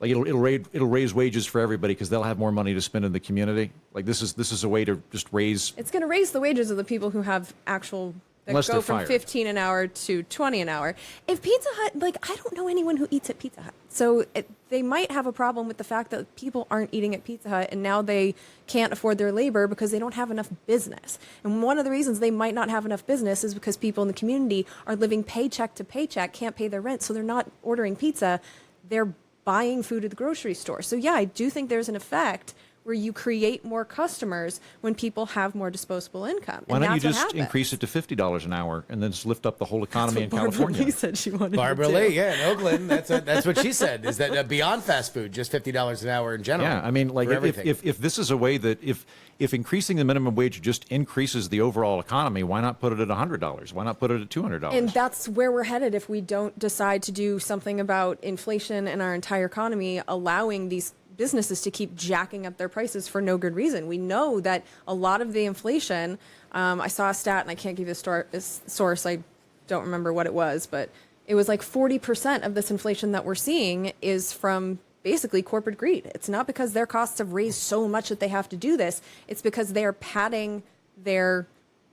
It'll raise wages for everybody because they'll have more money to spend in the community. Like this is a way to just raise. It's going to raise the wages of the people who have actual. Unless go they're from fired. 15 an hour to 20 an hour. If Pizza Hut, I don't know anyone who eats at Pizza Hut. So they might have a problem with the fact that people aren't eating at Pizza Hut and now they can't afford their labor because they don't have enough business. And one of the reasons they might not have enough business is because people in the community are living paycheck to paycheck, can't pay their rent, so they're not ordering pizza. They're buying food at the grocery store. So yeah, I do think there's an effect where you create more customers when people have more disposable income. Why don't you just increase it to $50 an hour and then just lift up the whole economy in California? Barbara Lee said she wanted Barbara to Lee, do. yeah, in Oakland. That's what she said, is that beyond fast food, just $50 an hour in general. Yeah, I mean, if this is a way that if increasing the minimum wage just increases the overall economy, why not put it at $100? Why not put it at $200? And that's where we're headed if we don't decide to do something about inflation in our entire economy, allowing these businesses to keep jacking up their prices for no good reason. We know that a lot of the inflation, I saw a stat and I can't give you a source, I don't remember what it was, but it was like 40% of this inflation that we're seeing is from basically corporate greed. It's not because their costs have raised so much that they have to do this. It's because they are padding their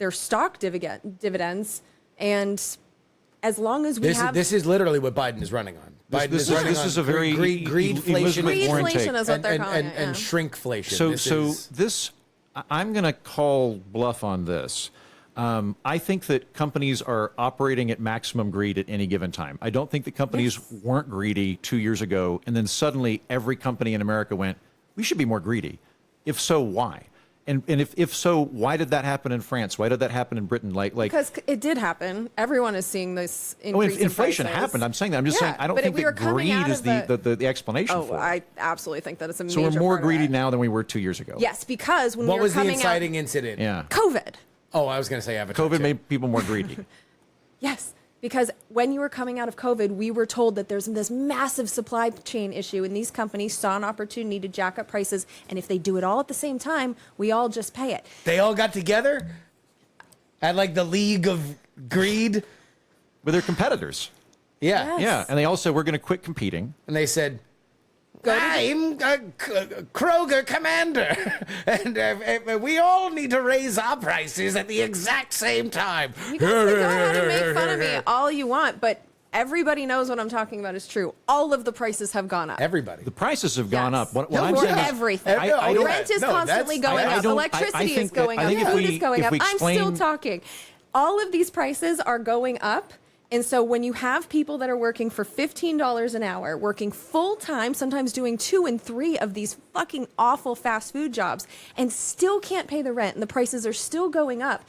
stock dividends. And as long as this is literally what Biden is running on. This is a very greedflation. Greedflation is what they're calling it. And shrinkflation. I'm going to call bluff on this. I think that companies are operating at maximum greed at any given time. I don't think that companies weren't greedy 2 years ago, and then suddenly every company in America went, we should be more greedy. If so, why? And if so, why did that happen in France? Why did that happen in Britain? Because it did happen. Everyone is seeing this increase in inflation prices. happened. I'm saying that. I'm just saying I don't but think we were that coming greed out is of the explanation Oh, for it. I absolutely think that it's a major So we're more part of greedy it. now than we were 2 years ago. Yes, because when What we were was the coming inciting out, incident? Yeah. COVID. Oh, I was going to say Avatar. COVID too. made people more greedy. Yes, because when you were coming out of COVID, we were told that there's this massive supply chain issue, and these companies saw an opportunity to jack up prices. And if they do it all at the same time, we all just pay it. They all got together at like the League of Greed. But they're competitors. Yeah. Yes. Yeah. And they all said, we're going to quit competing. And they said, Go to- I'm a Kroger commander, and we all need to raise our prices at the exact same time. You guys can go ahead and make fun of me all you want, but everybody knows what I'm talking about is true. All of the prices have gone up. Everybody. The prices have gone Yes. up. What No, I'm For saying is, everything. I don't- Rent is no, constantly that's- going I up. don't- Electricity I is think that- going I up. think if Food we- is going if up. we I'm still explain- talking. All of these prices are going up. And so when you have people that are working for $15 an hour, working full time, sometimes doing 2 and 3 of these fucking awful fast food jobs, and still can't pay the rent, and the prices are still going up,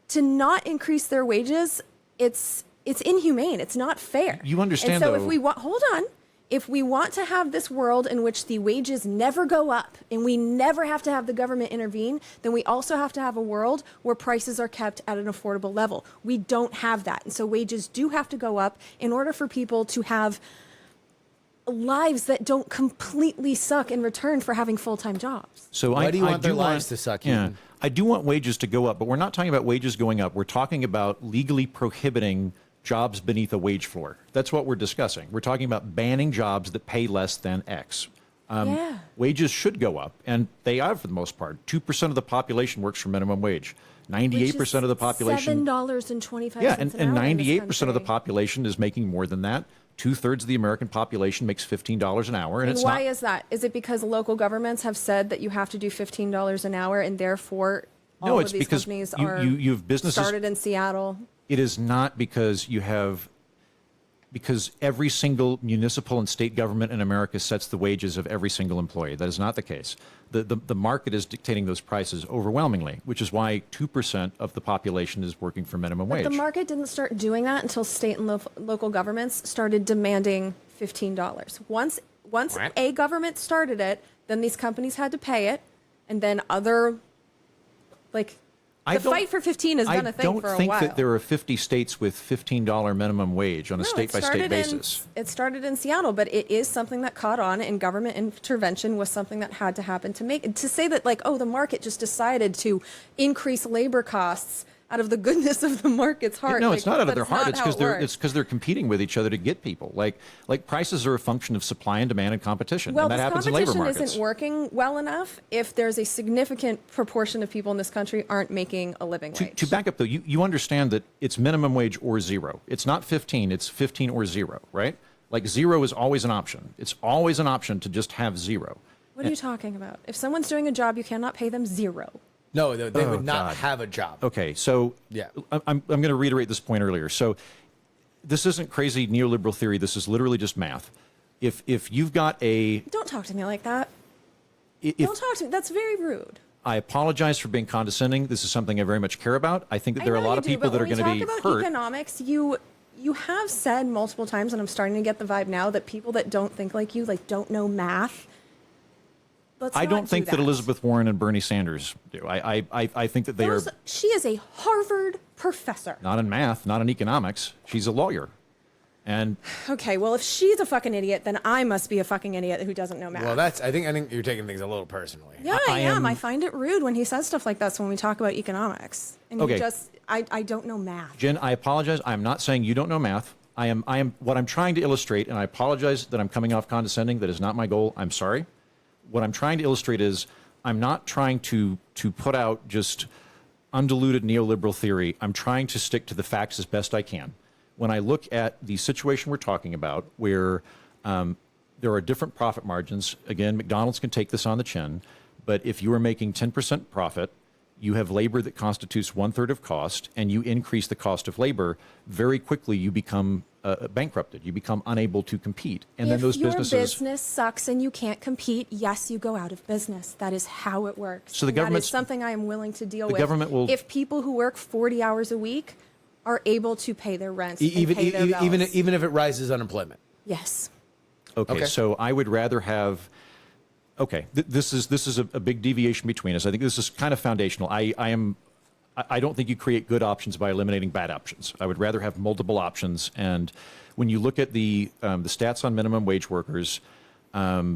to not increase their wages, it's inhumane. It's not fair. You understand, And so if though- we want, hold on. If we want to have this world in which the wages never go up and we never have to have the government intervene, then we also have to have a world where prices are kept at an affordable level. We don't have that. And so wages do have to go up in order for people to have lives that don't completely suck in return for having full-time jobs. So Why I do you I want their lives to suck, Yeah, Heaton? I do want wages to go up, but we're not talking about wages going up. We're talking about legally prohibiting jobs beneath a wage floor. That's what we're discussing. We're talking about banning jobs that pay less than X. Yeah. Wages should go up, and they are for the most part. 2% of the population works for minimum wage. 98% of the population. $7.25 Yeah, an and hour in this 98% of the country. population is making more than that. 2/3 of the American population makes $15 an hour, and And it's why not. is that? Is it because local governments have said that you have to do $15 an hour, and therefore No, all it's of these because companies you- are you have businesses- started in Seattle? It is not because because every single municipal and state government in America sets the wages of every single employee. That is not the case. The market is dictating those prices overwhelmingly, which is why 2% of the population is working for minimum But wage. the market didn't start doing that until state and local governments started demanding $15. Once What? a government started it, then these companies had to pay it, and then other, like, I the don't- fight for 15 has been a thing don't for a think while. that there are 50 states with $15 minimum wage on a No, it state-by-state started basis. It started in Seattle, but it is something that caught on, and government intervention was something that had to happen to say that, like, oh, the market just decided to increase labor costs out of the goodness of the market's heart. No, Like, it's not out of their that's heart. not It's how because it they're works. competing with each other to get people. Like prices are a function of supply and demand and competition, Well, and that this happens in labor competition markets. isn't working well enough if there's a significant proportion of people in this country aren't making a living wage. To back up, though, you understand that it's minimum wage or zero. It's not 15, it's 15 or zero, right? Like zero is always an option. It's always an option to just have zero. What are you talking about? If someone's doing a job, you cannot pay them zero. No, they Oh, would not God. have a job. Okay, so Yeah. I'm going to reiterate this point earlier. So this isn't crazy neoliberal theory. This is literally just math. If you've got a Don't talk to me like that. if Don't talk to me. That's very rude. I apologize for being condescending. This is something I very much care about. I think that there are a lot of people that are going to be When we talk about hurt. economics, you have said multiple times, and I'm starting to get the vibe now that people that don't think like you, like, don't know math. Let's I not don't do think that Elizabeth Warren and Bernie Sanders do. I think that they are She is a Harvard professor. not in math, not in economics. She's a lawyer. And Okay, well, if she's a fucking idiot, then I must be a fucking idiot who doesn't know math. Well, I think you're taking things a little personally. yeah, I am. am- I find it rude when he says stuff like that when we talk about economics. And Okay. I don't know math. Jen, I apologize. I'm not saying you don't know math. I am what I'm trying to illustrate, and I apologize that I'm coming off condescending. That is not my goal. I'm sorry. What I'm trying to illustrate is I'm not trying to put out just undiluted neoliberal theory. I'm trying to stick to the facts as best I can. When I look at the situation we're talking about, where there are different profit margins, again, McDonald's can take this on the chin, but if you are making 10% profit, you have labor that constitutes 1/3 of cost, and you increase the cost of labor, very quickly you become bankrupted. You become unable to compete. And then If those your businesses. business sucks and you can't compete, yes, you go out of business. That is how it works. So the And that government's- is something I am willing to deal the with. government will- If people who work 40 hours a week are able to pay their rent and Even pay their bills. even if it rises unemployment. Yes. Okay, so I would rather have. Okay, this is a big deviation between us. I think this is kind of foundational. I don't think you create good options by eliminating bad options. I would rather have multiple options. And when you look at the stats on minimum wage workers, it's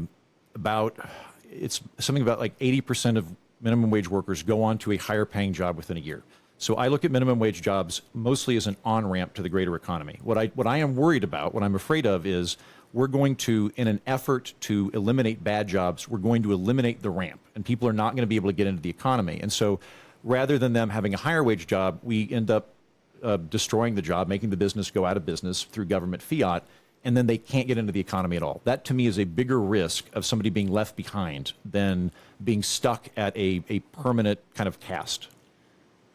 something about like 80% of minimum wage workers go on to a higher paying job within a year. So I look at minimum wage jobs mostly as an on-ramp to the greater economy. What I am worried about, what I'm afraid of is we're going to, in an effort to eliminate bad jobs, we're going to eliminate the ramp, and people are not going to be able to get into the economy. And so rather than them having a higher wage job, we end up destroying the job, making the business go out of business through government fiat, and then they can't get into the economy at all. That, to me, is a bigger risk of somebody being left behind than being stuck at a permanent kind of caste.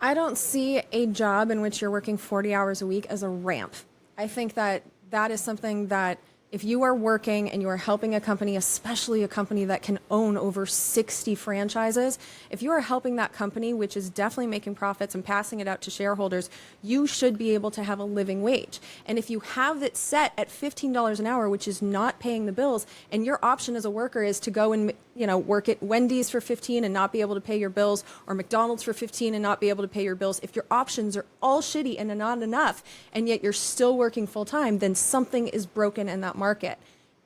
I don't see a job in which you're working 40 hours a week as a ramp. I think that that is something that if you are working and you are helping a company, especially a company that can own over 60 franchises, if you are helping that company, which is definitely making profits and passing it out to shareholders, you should be able to have a living wage. And if you have it set at $15 an hour, which is not paying the bills, and your option as a worker is to go and work at Wendy's for 15 and not be able to pay your bills, or McDonald's for 15 and not be able to pay your bills, if your options are all shitty and not enough, and yet you're still working full time, then something is broken in that market.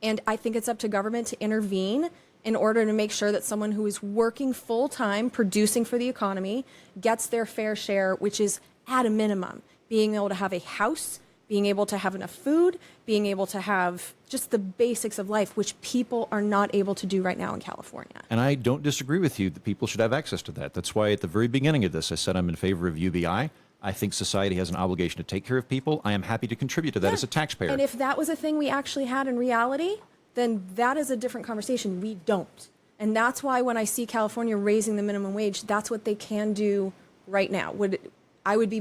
And I think it's up to government to intervene in order to make sure that someone who is working full time, producing for the economy, gets their fair share, which is at a minimum being able to have a house, being able to have enough food, being able to have just the basics of life, which people are not able to do right now in California. And I don't disagree with you that people should have access to that. That's why at the very beginning of this, I said I'm in favor of UBI. I think society has an obligation to take care of people. I am happy to contribute to that as a taxpayer. And if that was a thing we actually had in reality, then that is a different conversation. We don't. And that's why when I see California raising the minimum wage, that's what they can do right now. I would be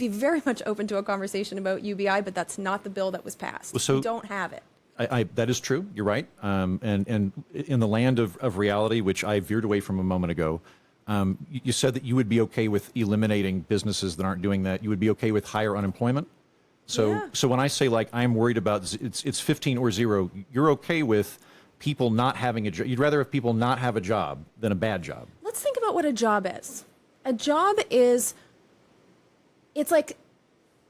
very much open to a conversation about UBI, but that's not the bill that was passed. Well, so we don't have it. That is true. You're right. And in the land of reality, which I veered away from a moment ago, you said that you would be okay with eliminating businesses that aren't doing that. You would be okay with higher unemployment. So when I say like I'm worried about it's 15 or 0, you're okay with people not having a job. You'd rather have people not have a job than a bad job. Let's think about what a job is. A job is, it's like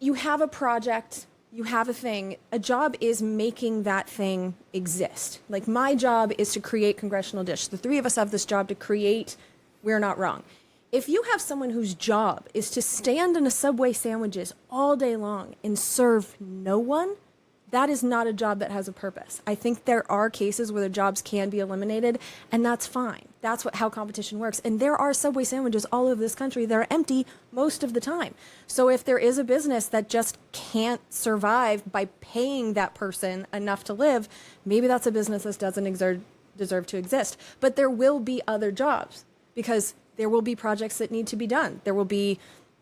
you have a project, you have a thing. A job is making that thing exist. Like my job is to create Congressional Dish. The three of us have this job to create We're Not Wrong. If you have someone whose job is to stand in a Subway sandwiches all day long and serve no one, that is not a job that has a purpose. I think there are cases where the jobs can be eliminated, and that's fine. That's how competition works. And there are Subway sandwiches all over this country that are empty most of the time. So if there is a business that just can't survive by paying that person enough to live, maybe that's a business that doesn't deserve to exist. But there will be other jobs, because there will be projects that need to be done. There will be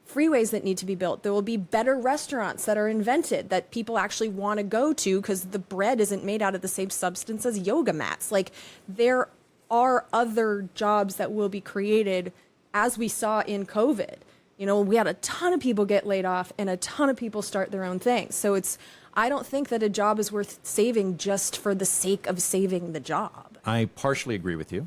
freeways that need to be built. There will be better restaurants that are invented that people actually want to go to because the bread isn't made out of the same substance as yoga mats. Like, there are other jobs that will be created, as we saw in COVID. We had a ton of people get laid off and a ton of people start their own things. So I don't think that a job is worth saving just for the sake of saving the job. I partially agree with you.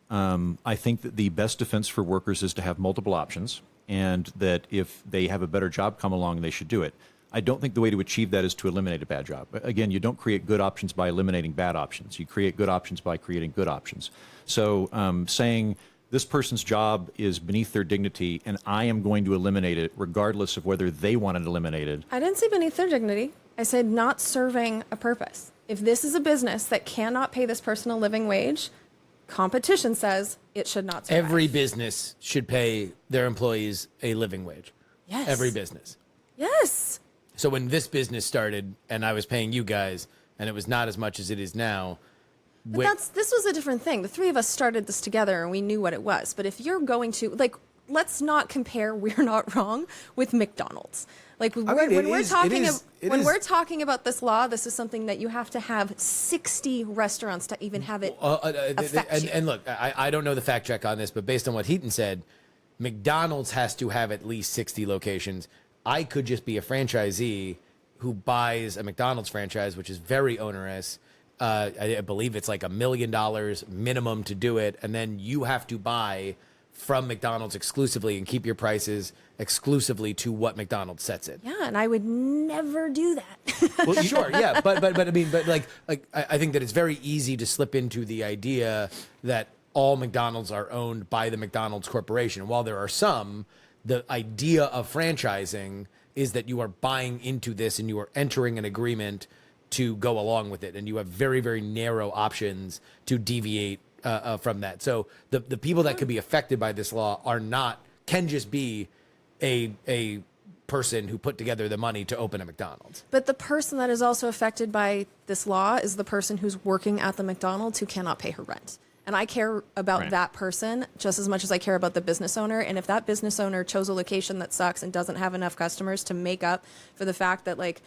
I think that the best defense for workers is to have multiple options, and that if they have a better job come along, they should do it. I don't think the way to achieve that is to eliminate a bad job. Again, you don't create good options by eliminating bad options. You create good options by creating good options. So saying this person's job is beneath their dignity and I am going to eliminate it regardless of whether they want it eliminated. I didn't say beneath their dignity. I said not serving a purpose. If this is a business that cannot pay this person a living wage, competition says it should not survive. Every business should pay their employees a living wage. Yes. Every business. Yes. So when this business started and I was paying you guys and it was not as much as it is now. But this was a different thing. The three of us started this together and we knew what it was. But if you're going to, like, let's not compare We're Not Wrong with McDonald's. Like when we're talking about this law, this is something that you have to have 60 restaurants to even have it affect you. And look, I don't know the fact check on this, but based on what Heaton said, McDonald's has to have at least 60 locations. I could just be a franchisee who buys a McDonald's franchise, which is very onerous. I believe it's like $1 million minimum to do it, and then you have to buy from McDonald's exclusively and keep your prices exclusively to what McDonald's sets it. Yeah, and I would never do that. Well, sure, yeah, but I mean, I think that it's very easy to slip into the idea that all McDonald's are owned by the McDonald's Corporation. While there are some, the idea of franchising is that you are buying into this and you are entering an agreement to go along with it, and you have very, very narrow options to deviate from that. So the people that could be affected by this law can just be a person who put together the money to open a McDonald's. But the person that is also affected by this law is the person who's working at the McDonald's who cannot pay her rent. And I care about that person just as much as I care about the business owner. And if that business owner chose a location that sucks and doesn't have enough customers to make up for the fact that, like,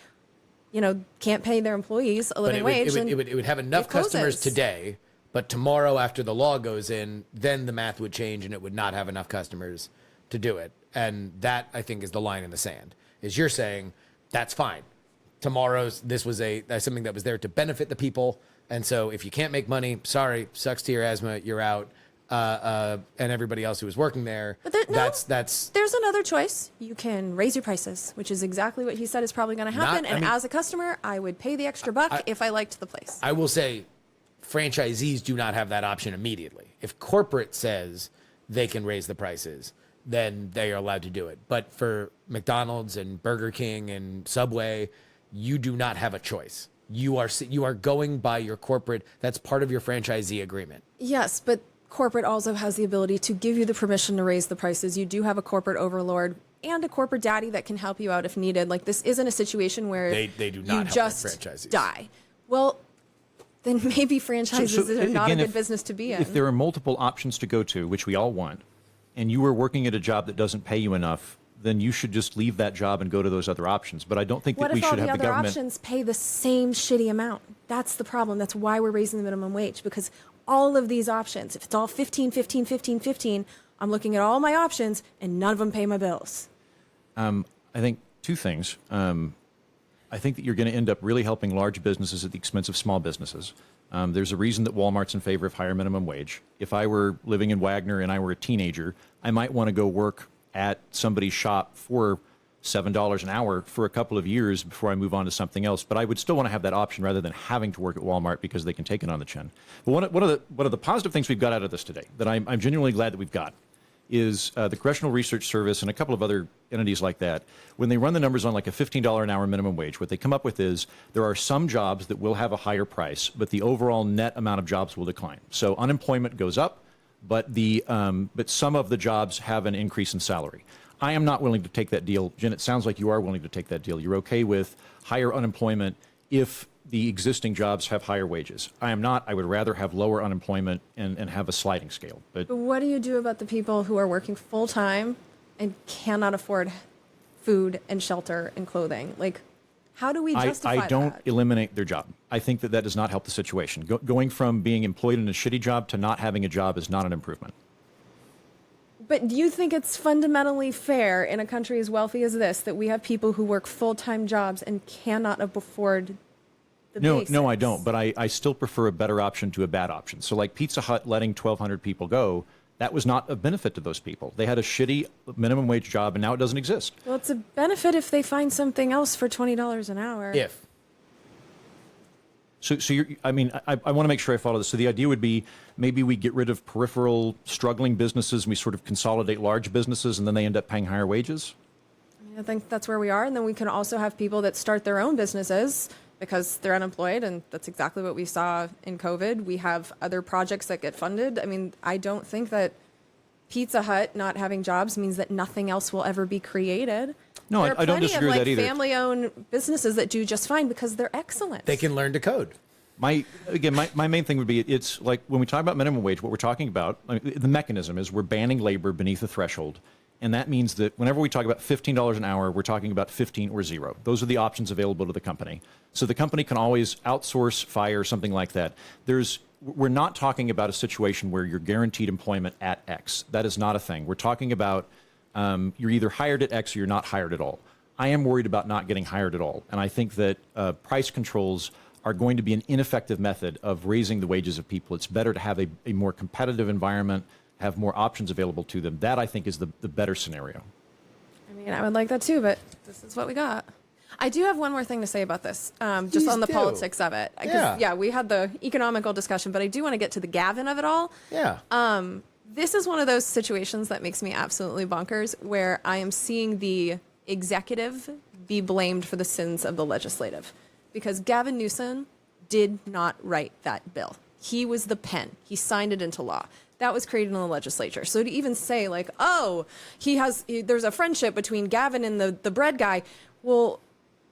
you know, can't pay their employees a living wage, it would have enough customers today, but tomorrow after the law goes in, then the math would change and it would not have enough customers to do it. And that, I think, is the line in the sand. Is you're saying that's fine. This was something that was there to benefit the people. And so if you can't make money, sorry, sucks to your asthma, you're out. And everybody else who was working there, but there's another choice. You can raise your prices, which is exactly what he said is probably going to happen. As a customer, I would pay the extra buck if I liked the place. I will say franchisees do not have that option immediately. If corporate says they can raise the prices, then they are allowed to do it. But for McDonald's and Burger King and Subway, you do not have a choice. You are going by your corporate. That's part of your franchisee agreement. Yes, but corporate also has the ability to give you the permission to raise the prices. You do have a corporate overlord and a corporate daddy that can help you out if needed. Like, this isn't a situation where they do not you just franchisees die. Well, then maybe franchises are not a good business to be in. If there are multiple options to go to, which we all want, and you are working at a job that doesn't pay you enough, then you should just leave that job and go to those other options. But I don't think that we should have the government. What if all the other options pay the same shitty amount? That's the problem. That's why we're raising the minimum wage, because all of these options, if it's all 15, 15, 15, 15, I'm looking at all my options and none of them pay my bills. I think two things. I think that you're going to end up really helping large businesses at the expense of small businesses. There's a reason that Walmart's in favor of higher minimum wage. If I were living in Wagner and I were a teenager, I might want to go work at somebody's shop for $7 an hour for a couple of years before I move on to something else. But I would still want to have that option rather than having to work at Walmart because they can take it on the chin. But one of the positive things we've got out of this today that I'm genuinely glad that we've got is the Congressional Research Service and a couple of other entities like that. When they run the numbers on like a $15 an hour minimum wage, what they come up with is there are some jobs that will have a higher price, but the overall net amount of jobs will decline. So unemployment goes up, but some of the jobs have an increase in salary. I am not willing to take that deal. Jen, it sounds like you are willing to take that deal. You're okay with higher unemployment if the existing jobs have higher wages. I am not. I would rather have lower unemployment and have a sliding scale. But what do you do about the people who are working full-time and cannot afford food and shelter and clothing? Like, how do we justify that? I don't eliminate their job. I think that does not help the situation. Going from being employed in a shitty job to not having a job is not an improvement. But do you think it's fundamentally fair in a country as wealthy as this that we have people who work full-time jobs and cannot afford the basics? No, I don't. But I still prefer a better option to a bad option. So like Pizza Hut letting 1,200 people go, that was not a benefit to those people. They had a shitty minimum wage job, and now it doesn't exist. Well, it's a benefit if they find something else for $20 an hour. If. So I want to make sure I follow this. So the idea would be maybe we get rid of peripheral struggling businesses and we sort of consolidate large businesses and then they end up paying higher wages? I think that's where we are. And then we can also have people that start their own businesses because they're unemployed. And that's exactly what we saw in COVID. We have other projects that get funded. I mean, I don't think that Pizza Hut not having jobs means that nothing else will ever be created. No, I don't disagree with that either. There are plenty of family-owned businesses that do just fine because they're excellent. They can learn to code. My main thing would be, it's like when we talk about minimum wage, what we're talking about, the mechanism is we're banning labor beneath a threshold. And that means that whenever we talk about $15 an hour, we're talking about 15 or 0. Those are the options available to the company. So the company can always outsource, fire, something like that. We're not talking about a situation where you're guaranteed employment at X. That is not a thing. We're talking about you're either hired at X or you're not hired at all. I am worried about not getting hired at all. And I think that price controls are going to be an ineffective method of raising the wages of people. It's better to have a more competitive environment, have more options available to them. That, I think, is the better scenario. I mean, I would like that too, but this is what we got. I do have one more thing to say about this, just on the politics of it. Yeah. We had the economical discussion, but I do want to get to the Gavin of it all. Yeah. This is one of those situations that makes me absolutely bonkers, where I am seeing the executive be blamed for the sins of the legislative. Because Gavin Newsom did not write that bill. He was the pen. He signed it into law. That was created in the legislature. So to even say like, oh, there's a friendship between Gavin and the bread guy, well,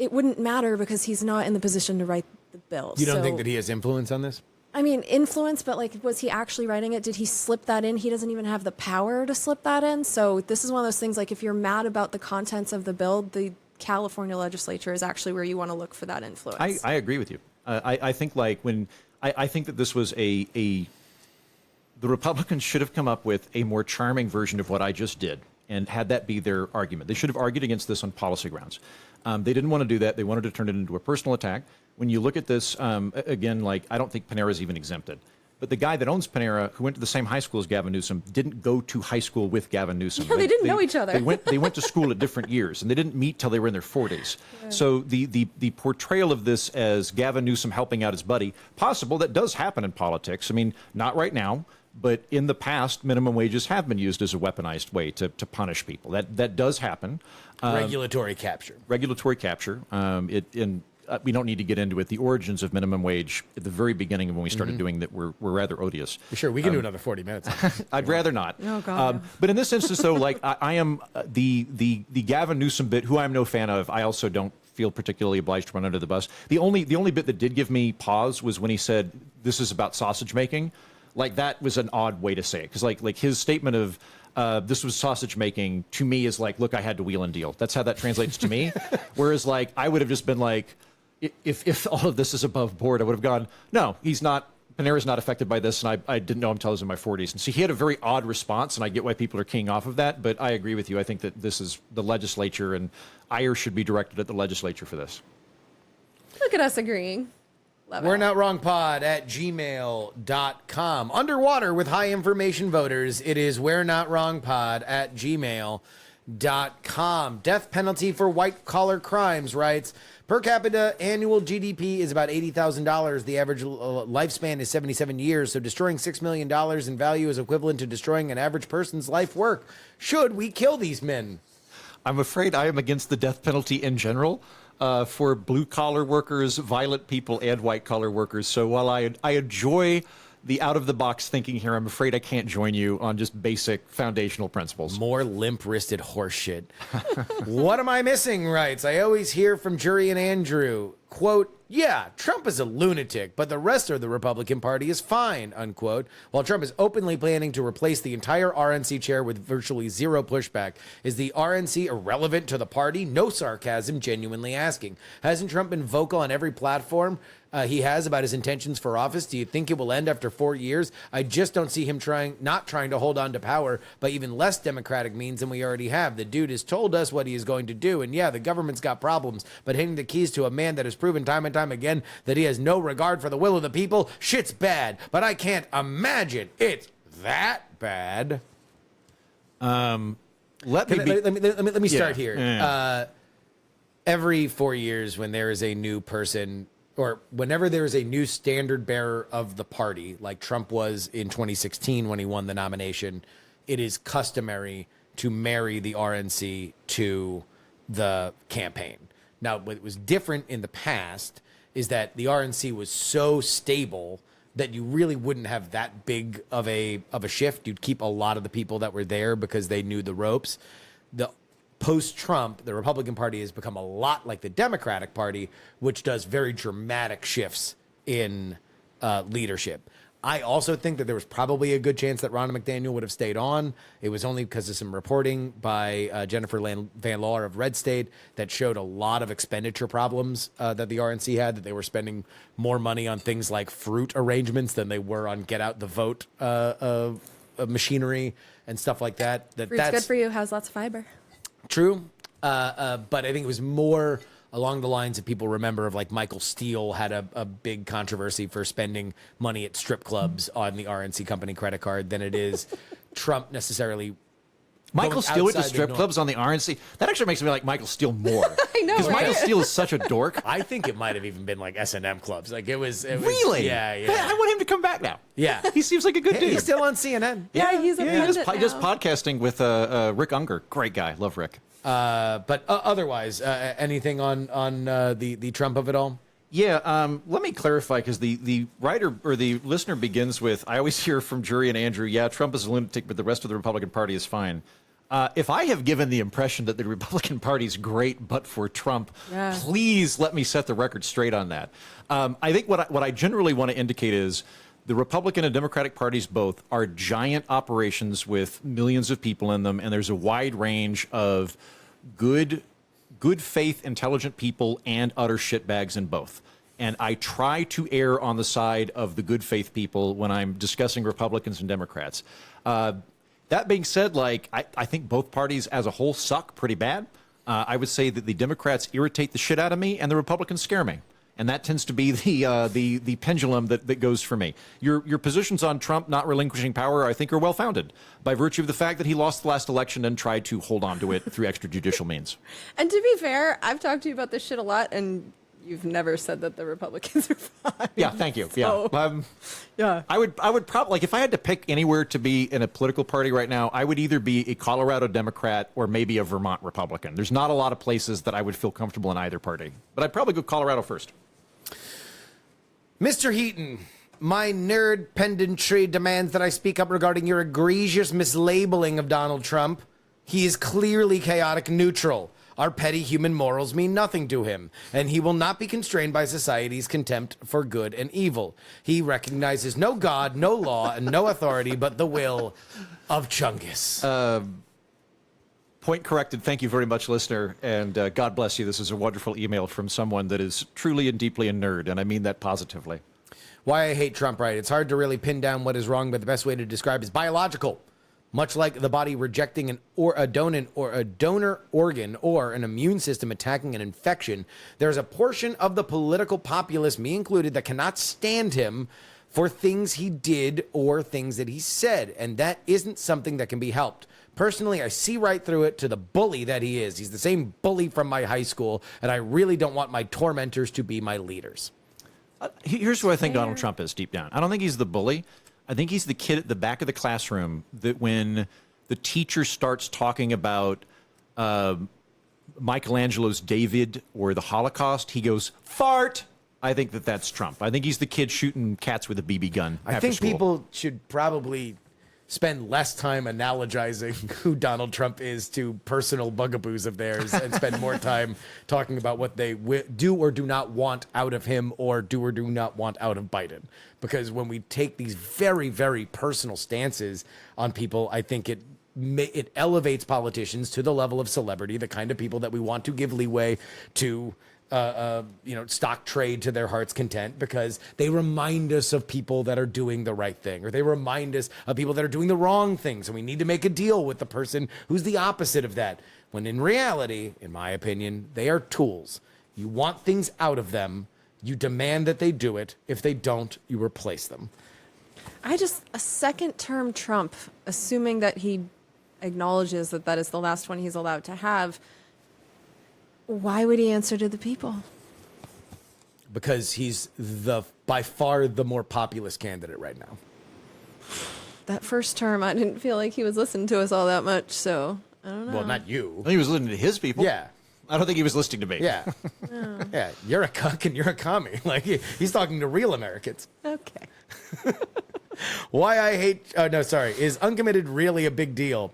it wouldn't matter because he's not in the position to write the bill. You don't think that he has influence on this? I mean, influence, but like, was he actually writing it? Did he slip that in? He doesn't even have the power to slip that in. So this is one of those things, like if you're mad about the contents of the bill, the California legislature is actually where you want to look for that influence. I agree with you. I think like I think that this was the Republicans should have come up with a more charming version of what I just did and had that be their argument. They should have argued against this on policy grounds. They didn't want to do that. They wanted to turn it into a personal attack. When you look at this, again, like I don't think Panera is even exempted. But the guy that owns Panera, who went to the same high school as Gavin Newsom, didn't go to high school with Gavin Newsom. Yeah, they didn't know each other. They went to school at different years, and they didn't meet till they were in their 40s. Yeah. So the portrayal of this as Gavin Newsom helping out his buddy, possible, that does happen in politics. I mean, not right now, but in the past, minimum wages have been used as a weaponized way to punish people. That does happen. Regulatory capture. Regulatory capture. We don't need to get into it. The origins of minimum wage at the very beginning of when we started doing that were rather odious. Sure, we can do another 40 minutes. I'd rather not. Oh, God. But in this instance, though, like I am the Gavin Newsom bit, who I'm no fan of. I also don't feel particularly obliged to run under the bus. The only bit that did give me pause was when he said this is about sausage making. Like that was an odd way to say it, because like his statement of this was sausage making to me is like, look, I had to wheel and deal. That's how that translates to me. Whereas like I would have just been like, if all of this is above board, I would have gone, no, he's not. Panera's not affected by this, and I didn't know him until I was in my 40s. And so he had a very odd response, and I get why people are keying off of that. But I agree with you. I think that this is the legislature, and ire should be directed at the legislature for this. Look at us agreeing. Love We're it. not wrong pod at gmail.com. Underwater with high information voters, it is we're not wrong pod at gmail.com. Death penalty for white collar crimes writes, per capita annual GDP is about $80,000. The average lifespan is 77 years, so destroying $6 million in value is equivalent to destroying an average person's life work. Should we kill these men? I'm afraid I am against the death penalty in general for blue-collar workers, violent people, and white-collar workers. So while I enjoy the out-of-the-box thinking here, I'm afraid I can't join you on just basic foundational principles. More limp-wristed horseshit. What am I missing, writes, I always hear from Jury and Andrew, quote, yeah, Trump is a lunatic, but the rest of the Republican Party is fine, unquote. While Trump is openly planning to replace the entire RNC chair with virtually zero pushback, is the RNC irrelevant to the party? No sarcasm, genuinely asking. Hasn't Trump been vocal on every platform he has about his intentions for office? Do you think it will end after 4 years? I just don't see him not trying to hold on to power by even less democratic means than we already have. The dude has told us what he is going to do, and yeah, the government's got problems, but handing the keys to a man that has proven time and time again that he has no regard for the will of the people, shit's bad, but I can't imagine it's that bad. Let me start here. Yeah. Every 4 years when there is a new person, or whenever there is a new standard bearer of the party, like Trump was in 2016 when he won the nomination, it is customary to marry the RNC to the campaign. Now, what was different in the past is that the RNC was so stable that you really wouldn't have that big of a shift. You'd keep a lot of the people that were there because they knew the ropes. The post-Trump, the Republican Party has become a lot like the Democratic Party, which does very dramatic shifts in leadership. I also think that there was probably a good chance that Ronna McDaniel would have stayed on. It was only because of some reporting by Jennifer Van Laar of Red State that showed a lot of expenditure problems that the RNC had, that they were spending more money on things like fruit arrangements than they were on get out the vote machinery and stuff like that. Fruit's That's good for you. Has lots of fiber. true. But I think it was more along the lines that people remember of, like, Michael Steele had a big controversy for spending money at strip clubs on the RNC company credit card than it is Trump necessarily. Michael going Steele went to outside the strip norm. clubs on the RNC. That actually makes me like Michael Steele more. I know, Because right? Michael Steele is such a dork. I think it might have even been like S&M clubs. Like it was Really? Yeah. I want him to come back now. Yeah. He seems like a good dude. He's still on CNN. Yeah, he's a just pundit just now. podcasting with Rick Unger. Great guy. Love Rick. But otherwise, anything on the Trump of it all? Yeah, let me clarify, because the writer or the listener begins with, I always hear from Jury and Andrew, yeah, Trump is a lunatic, but the rest of the Republican Party is fine. If I have given the impression that the Republican Party is great but for Trump, Yeah. please let me set the record straight on that. I think what I generally want to indicate is the Republican and Democratic parties both are giant operations with millions of people in them, and there's a wide range of good faith, intelligent people and utter shitbags in both. And I try to err on the side of the good faith people when I'm discussing Republicans and Democrats. That being said, like, I think both parties as a whole suck pretty bad. I would say that the Democrats irritate the shit out of me and the Republicans scare me. And that tends to be the pendulum that goes for me. Your positions on Trump not relinquishing power, I think, are well-founded by virtue of the fact that he lost the last election and tried to hold on to it through extrajudicial means. And to be fair, I've talked to you about this shit a lot, and you've never said that the Republicans are fine. Yeah, thank you. So, Yeah. yeah. I would probably, like, if I had to pick anywhere to be in a political party right now, I would either be a Colorado Democrat or maybe a Vermont Republican. There's not a lot of places that I would feel comfortable in either party. But I'd probably go Colorado first. Mr. Heaton, my nerd pedantry demands that I speak up regarding your egregious mislabeling of Donald Trump. He is clearly chaotic neutral. Our petty human morals mean nothing to him, and he will not be constrained by society's contempt for good and evil. He recognizes no God, no law, and no authority but the will of Chungus. Point corrected. Thank you very much, listener. And God bless you. This is a wonderful email from someone that is truly and deeply a nerd, and I mean that positively. Why I hate Trump, right? It's hard to really pin down what is wrong, but the best way to describe is biological. Much like the body rejecting a donor organ or an immune system attacking an infection, there's a portion of the political populace, me included, that cannot stand him for things he did or things that he said, and that isn't something that can be helped. Personally, I see right through it to the bully that he is. He's the same bully from my high school, and I really don't want my tormentors to be my leaders. Here's who I think Donald Trump is deep down. I don't think he's the bully. I think he's the kid at the back of the classroom that when the teacher starts talking about Michelangelo's David or the Holocaust, he goes, fart. I think that's Trump. I think he's the kid shooting cats with a BB gun. I think people should probably spend less time analogizing who Donald Trump is to personal bugaboos of theirs and spend more time talking about what they do or do not want out of him or do not want out of Biden. Because when we take these very, very personal stances on people, I think it elevates politicians to the level of celebrity, the kind of people that we want to give leeway to stock trade to their heart's content, because they remind us of people that are doing the right thing, or they remind us of people that are doing the wrong things, and we need to make a deal with the person who's the opposite of that. When in reality, in my opinion, they are tools. You want things out of them, you demand that they do it. If they don't, you replace them. A second term Trump, assuming that he acknowledges that that is the last one he's allowed to have, why would he answer to the people? Because he's by far the more populist candidate right now. That first term, I didn't feel like he was listening to us all that much, so I don't know. Well, not you. I think he was listening to his people. Yeah. I don't think he was listening to me. Yeah. Yeah. You're a cuck and you're a commie. Like, he's talking to real Americans. Okay. Why I hate... is uncommitted really a big deal?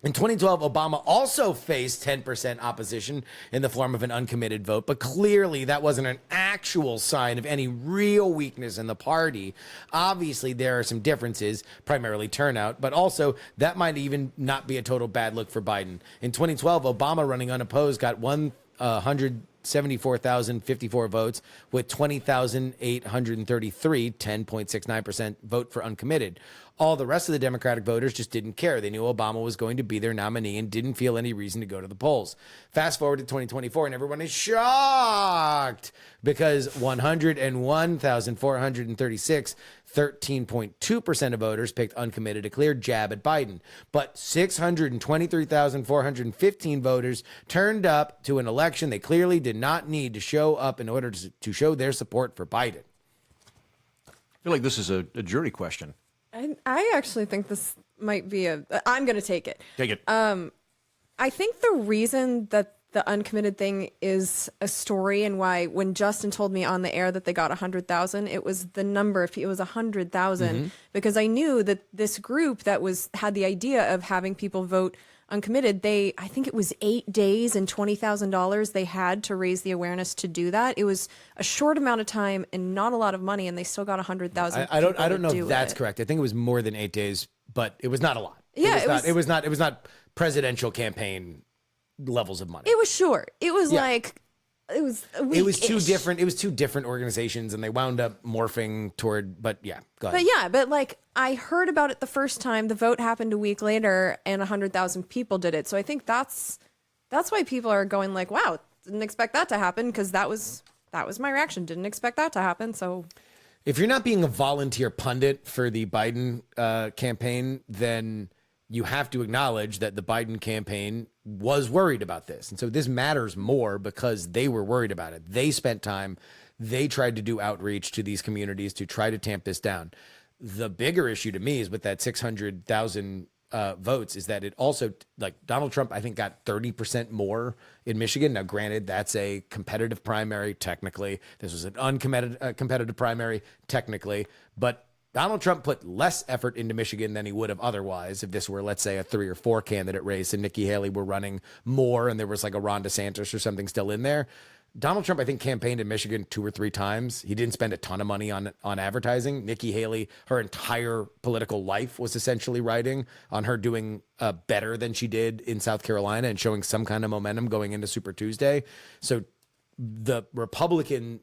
In 2012, Obama also faced 10% opposition in the form of an uncommitted vote, but clearly that wasn't an actual sign of any real weakness in the party. Obviously, there are some differences, primarily turnout, but also that might even not be a total bad look for Biden. In 2012, Obama running unopposed got 174,054 votes with 20,833, 10.69% vote for uncommitted. All the rest of the Democratic voters just didn't care. They knew Obama was going to be their nominee and didn't feel any reason to go to the polls. Fast forward to 2024, and everyone is shocked because 101,436, 13.2% of voters picked uncommitted, a clear jab at Biden. But 623,415 voters turned up to an election they clearly did not need to show up in order to show their support for Biden. I feel like this is a jury question. I actually think this might be I'm going to take it. Take it. I think the reason that the uncommitted thing is a story and why when Justin told me on the air that they got 100,000, it was the number of people, it was 100,000 because I knew that this group that had the idea of having people vote uncommitted, I think it was 8 days and $20,000 they had to raise the awareness to do that. It was a short amount of time and not a lot of money, and they still got 100,000. I don't know if that's correct. I think it was more than 8 days, but it was not a lot. Yeah, it was not presidential campaign levels of money. It was short. It was like it was a week-ish. It was two different organizations, and they wound up morphing toward. But yeah, go ahead. But like I heard about it the first time. The vote happened a week later, and 100,000 people did it. So I think that's why people are going like, "Wow, didn't expect that to happen," because that was my reaction. Didn't expect that to happen. So if you're not being a volunteer pundit for the Biden campaign, then you have to acknowledge that the Biden campaign was worried about this. And so this matters more because they were worried about it. They spent time, they tried to do outreach to these communities to try to tamp this down. The bigger issue to me is with that 600,000 votes is that it also, like Donald Trump, I think got 30% more in Michigan. Now, granted, that's a competitive primary, technically. This was an competitive primary, technically. But Donald Trump put less effort into Michigan than he would have otherwise if this were, let's say, a 3 or 4 candidate race and Nikki Haley were running more and there was like a Ron DeSantis or something still in there. Donald Trump, I think, campaigned in Michigan 2 or 3 times. He didn't spend a ton of money on advertising. Nikki Haley, her entire political life was essentially riding on her doing better than she did in South Carolina and showing some kind of momentum going into Super Tuesday. So the Republican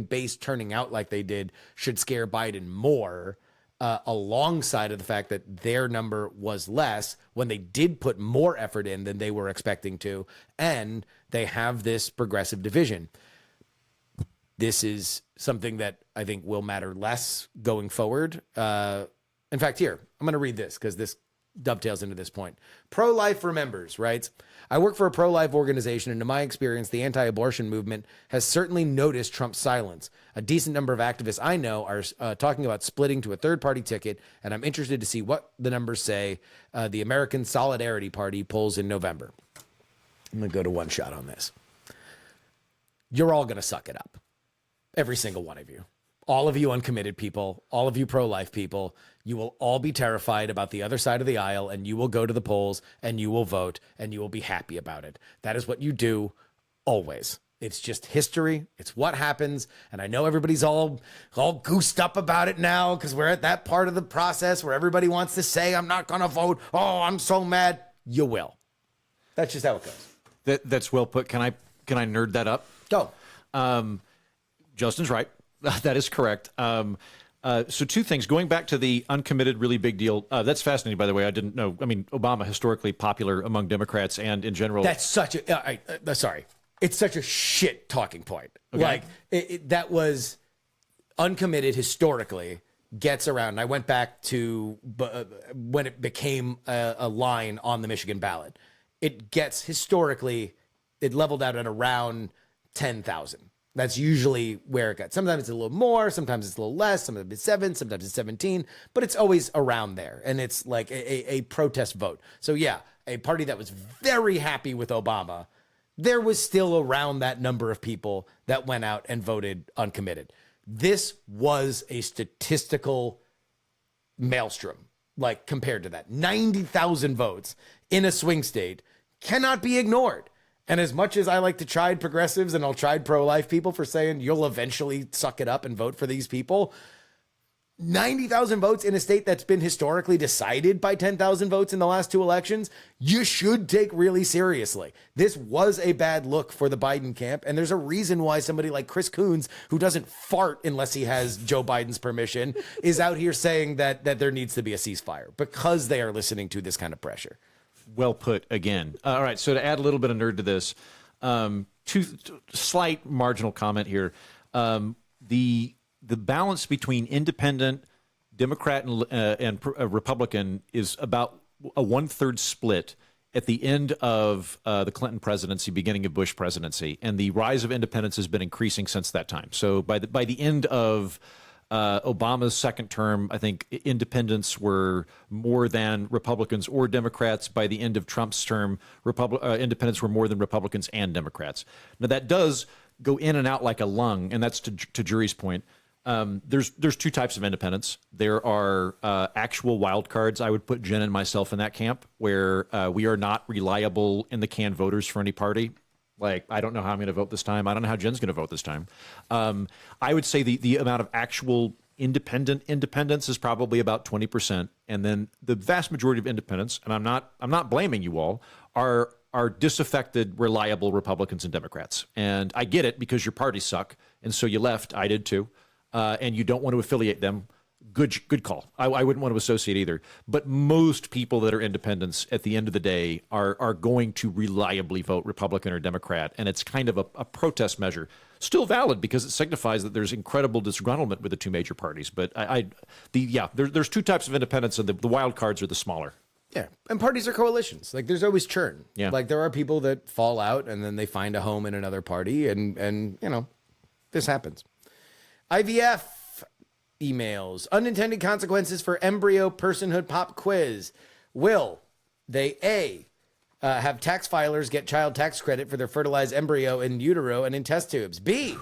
base turning out like they did should scare Biden more, alongside of the fact that their number was less when they did put more effort in than they were expecting to, and they have this progressive division. This is something that I think will matter less going forward. In fact, here, I'm going to read this because this dovetails into this point. Pro-Life Remembers writes, I work for a pro-life organization, and in my experience, the anti-abortion movement has certainly noticed Trump's silence. A decent number of activists I know are talking about splitting to a third-party ticket, and I'm interested to see what the numbers say the American Solidarity Party polls in November. I'm going to go to one shot on this. You're all going to suck it up. Every single one of you. All of you uncommitted people, all of you pro-life people, you will all be terrified about the other side of the aisle, and you will go to the polls and you will vote and you will be happy about it. That is what you do always. It's just history. It's what happens. And I know everybody's all goosed up about it now because we're at that part of the process where everybody wants to say, I'm not going to vote. Oh, I'm so mad. You will. That's just how it goes. That's well put. Can I nerd that up? Go. Justin's right. That is correct. So 2 things. Going back to the uncommitted, really big deal. That's fascinating, by the way. I didn't know. I mean, Obama, historically popular among Democrats and in general. That's such a, sorry. It's such a shit talking point. Okay. Like, that was uncommitted historically gets around. And I went back to when it became a line on the Michigan ballot. It gets historically, it leveled out at around 10,000. That's usually where it got. Sometimes it's a little more, sometimes it's a little less, sometimes it's 7, sometimes it's 17, but it's always around there. And it's like a protest vote. So yeah, a party that was very happy with Obama, there was still around that number of people that went out and voted uncommitted. This was a statistical maelstrom. like compared to that. 90,000 votes in a swing state cannot be ignored. And as much as I like to chide progressives and I'll chide pro-life people for saying you'll eventually suck it up and vote for these people, 90,000 votes in a state that's been historically decided by 10,000 votes in the last 2 elections, you should take really seriously. This was a bad look for the Biden camp, and there's a reason why somebody like Chris Coons, who doesn't fart unless he has Joe Biden's permission, is out here saying that there needs to be a ceasefire because they are listening to this kind of pressure. Well put again. All right, so to add a little bit of nerd to this, slight marginal comment here. The balance between independent, Democrat, and Republican is about a 1/3 split at the end of the Clinton presidency, beginning of Bush presidency, and the rise of independents has been increasing since that time. So by the end of Obama's second term, I think independents were more than Republicans or Democrats. By the end of Trump's term, independents were more than Republicans and Democrats. Now, that does go in and out like a lung, and that's to Jury's point. There's 2 types of independents. There are actual wild cards. I would put Jen and myself in that camp, where we are not reliable in the can voters for any party. Like, I don't know how I'm going to vote this time. I don't know how Jen's going to vote this time. I would say the amount of actual independence is probably about 20%. And then the vast majority of independents, and I'm not blaming you all, are disaffected, reliable Republicans and Democrats. And I get it, because your parties suck. And so you left. I did too. And you don't want to affiliate them. Good call. I wouldn't want to associate either. But most people that are independents at the end of the day are going to reliably vote Republican or Democrat. And it's kind of a protest measure. Still valid, because it signifies that there's incredible disgruntlement with the 2 major parties. But there's 2 types of independents, and the wild cards are the smaller. Yeah, and parties are coalitions. Like, there's always churn. Yeah. Like, there are people that fall out and then they find a home in another party, and this happens. IVF emails. Unintended consequences for embryo personhood pop quiz. Will they A, have tax filers get child tax credit for their fertilized embryo in utero and in test tubes? B,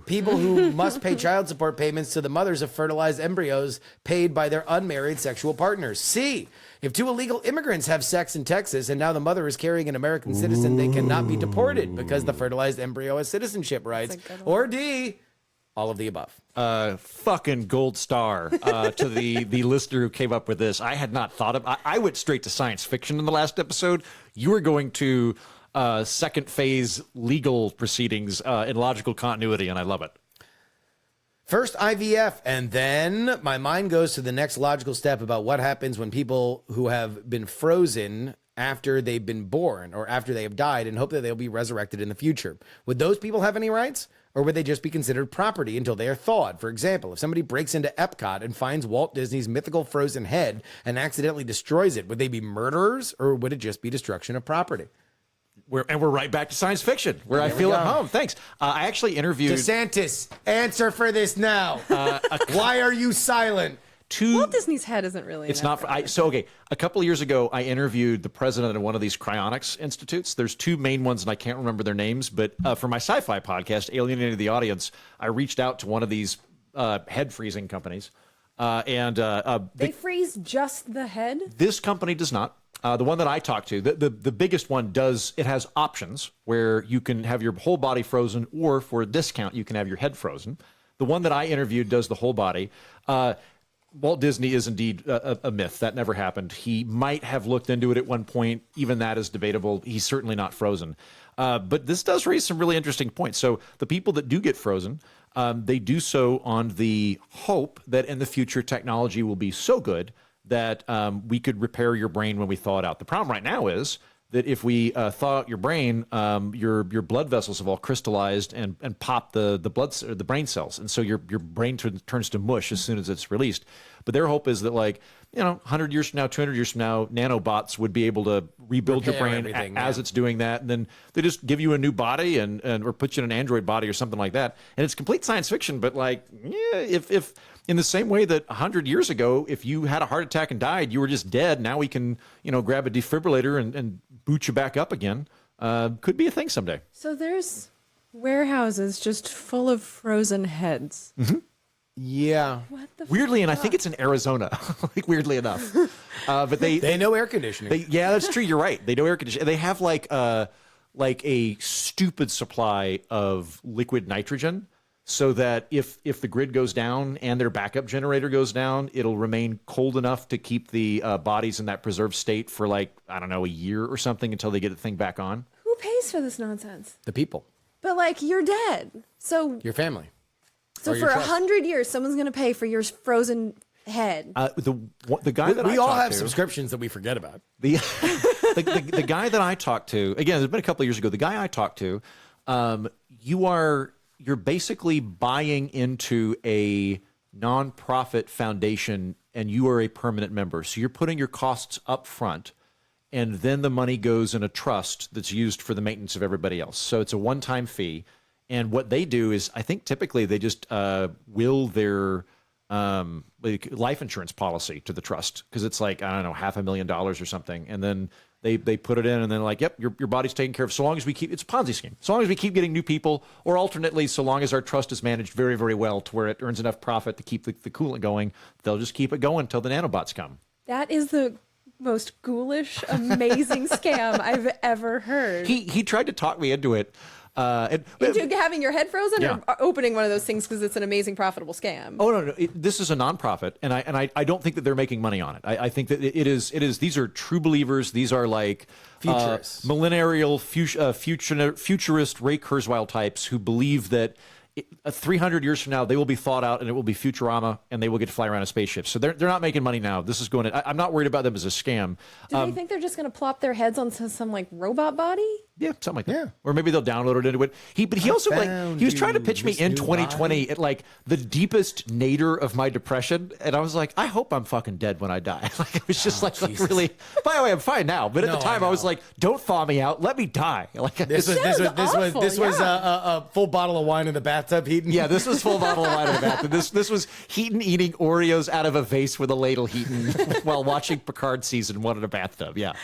people who must pay child support payments to the mothers of fertilized embryos paid by their unmarried sexual partners? C, if 2 illegal immigrants have sex in Texas and now the mother is carrying an American citizen, they cannot be deported because the fertilized embryo has citizenship rights. Or D, all of the above. Fucking gold star to the listener who came up with this. I had not thought of. I went straight to science fiction in the last episode. You were going to second phase legal proceedings in logical continuity, and I love it. First IVF, and then my mind goes to the next logical step about what happens when people who have been frozen after they've been born or after they have died and hope that they'll be resurrected in the future. Would those people have any rights? Or would they just be considered property until they are thawed? For example, if somebody breaks into Epcot and finds Walt Disney's mythical frozen head and accidentally destroys it, would they be murderers, or would it just be destruction of property? We're right back to science fiction, where I feel at home. Thanks. I actually interviewed... DeSantis, answer for this now. Why are you silent? Walt Disney's head isn't really... It's not... a couple of years ago, I interviewed the president of one of these cryonics institutes. There's 2 main ones, and I can't remember their names. But for my sci-fi podcast, Alienating the Audience, I reached out to one of these head-freezing companies. They freeze just the head? This company does not. The one that I talked to, the biggest one does, it has options where you can have your whole body frozen, or for a discount, you can have your head frozen. The one that I interviewed does the whole body. Walt Disney is indeed a myth. That never happened. He might have looked into it at one point. Even that is debatable. He's certainly not frozen. But this does raise some really interesting points. So the people that do get frozen, they do so on the hope that in the future technology will be so good that we could repair your brain when we thaw it out. The problem right now is that if we thaw out your brain, your blood vessels have all crystallized and pop the brain cells, and so your brain turns to mush as soon as it's released. But their hope is that, 100 years from now, 200 years from now, nanobots would be able to rebuild your brain as it's doing that, and then they just give you a new body and or put you in an android body or something like that. And it's complete science fiction, but if in the same way that 100 years ago, if you had a heart attack and died, you were just dead. Now we can, grab a defibrillator and boot you back up again. Could be a thing someday. So there's warehouses just full of frozen heads. Mm-hmm. Yeah. What the Weirdly, and I think it's in Arizona. Like weirdly enough, but They know air conditioning. yeah, that's true. You're right. They know air conditioning. They have like a stupid supply of liquid nitrogen, so that if the grid goes down and their backup generator goes down, it'll remain cold enough to keep the bodies in that preserved state for like, I don't know, a year or something until they get the thing back on. Who pays for this nonsense? The people. But like, you're dead. So Your family. so or your for trust. 100 years, someone's going to pay for your frozen head. The guy that We I all talked have to, subscriptions that we forget about. the guy that I talked to, again, it's been a couple of years ago. The guy I talked to, you're basically buying into a nonprofit foundation, and you are a permanent member. So you're putting your costs up front, and then the money goes in a trust that's used for the maintenance of everybody else. So it's a one-time fee. And what they do is, I think typically they just will their like life insurance policy to the trust, because it's like, I don't know, $500,000 or something, and then they put it in, and then like, yep, your body's taken care of. So long as we keep, it's a Ponzi scheme. So long as we keep getting new people, or alternately, so long as our trust is managed very, very well to where it earns enough profit to keep the coolant going, they'll just keep it going until the nanobots come. That is the most ghoulish, amazing scam I've ever heard. He tried to talk me into it. Into having your head frozen, Yeah. or opening one of those things because it's an amazing, profitable scam. Oh no, this is a nonprofit, and I don't think that they're making money on it. I think that it is. These are true believers. These are like Futurists. millennial, futurist Ray Kurzweil types who believe that 300 years from now they will be thought out, and it will be Futurama, and they will get to fly around in spaceships. So they're not making money now. This is going to. I'm not worried about them as a scam. Do they think they're just going to plop their heads onto some like robot body? Yeah, something like that. Yeah. Or maybe they'll download it into it. But he also he was trying to pitch me this in new 2020 body. at like the deepest nadir of my depression, and I was like, I hope I'm fucking dead when I die. Like it was just like really. By the way, I'm fine now, but at No, the time I I was know. like, don't thaw me out, let me die. Like This was awful, a full bottle of wine in the bathtub, Heaton. yeah, this was full bottle of wine in the bathroom. This was Heaton eating Oreos out of a vase with a ladle, Heaton, while watching Picard season 1 in a bathtub. Yeah.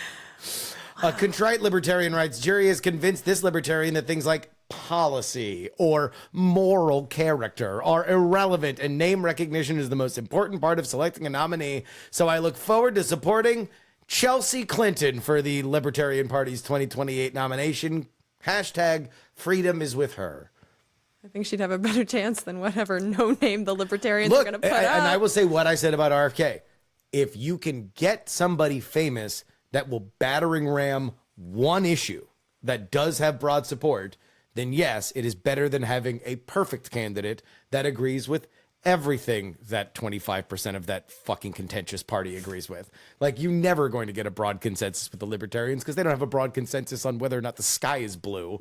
A contrite libertarian writes, jury has convinced this libertarian that things like policy or moral character are irrelevant and name recognition is the most important part of selecting a nominee. So I look forward to supporting Chelsea Clinton for the Libertarian Party's 2028 nomination. Hashtag freedom is with her. I think she'd have a better chance than whatever no name the libertarians are Look, going to put and up. I will say what I said about RFK. If you can get somebody famous that will battering ram one issue that does have broad support, then yes, it is better than having a perfect candidate that agrees with everything that 25% of that fucking contentious party agrees with. Like, you're never going to get a broad consensus with the libertarians because they don't have a broad consensus on whether or not the sky is blue.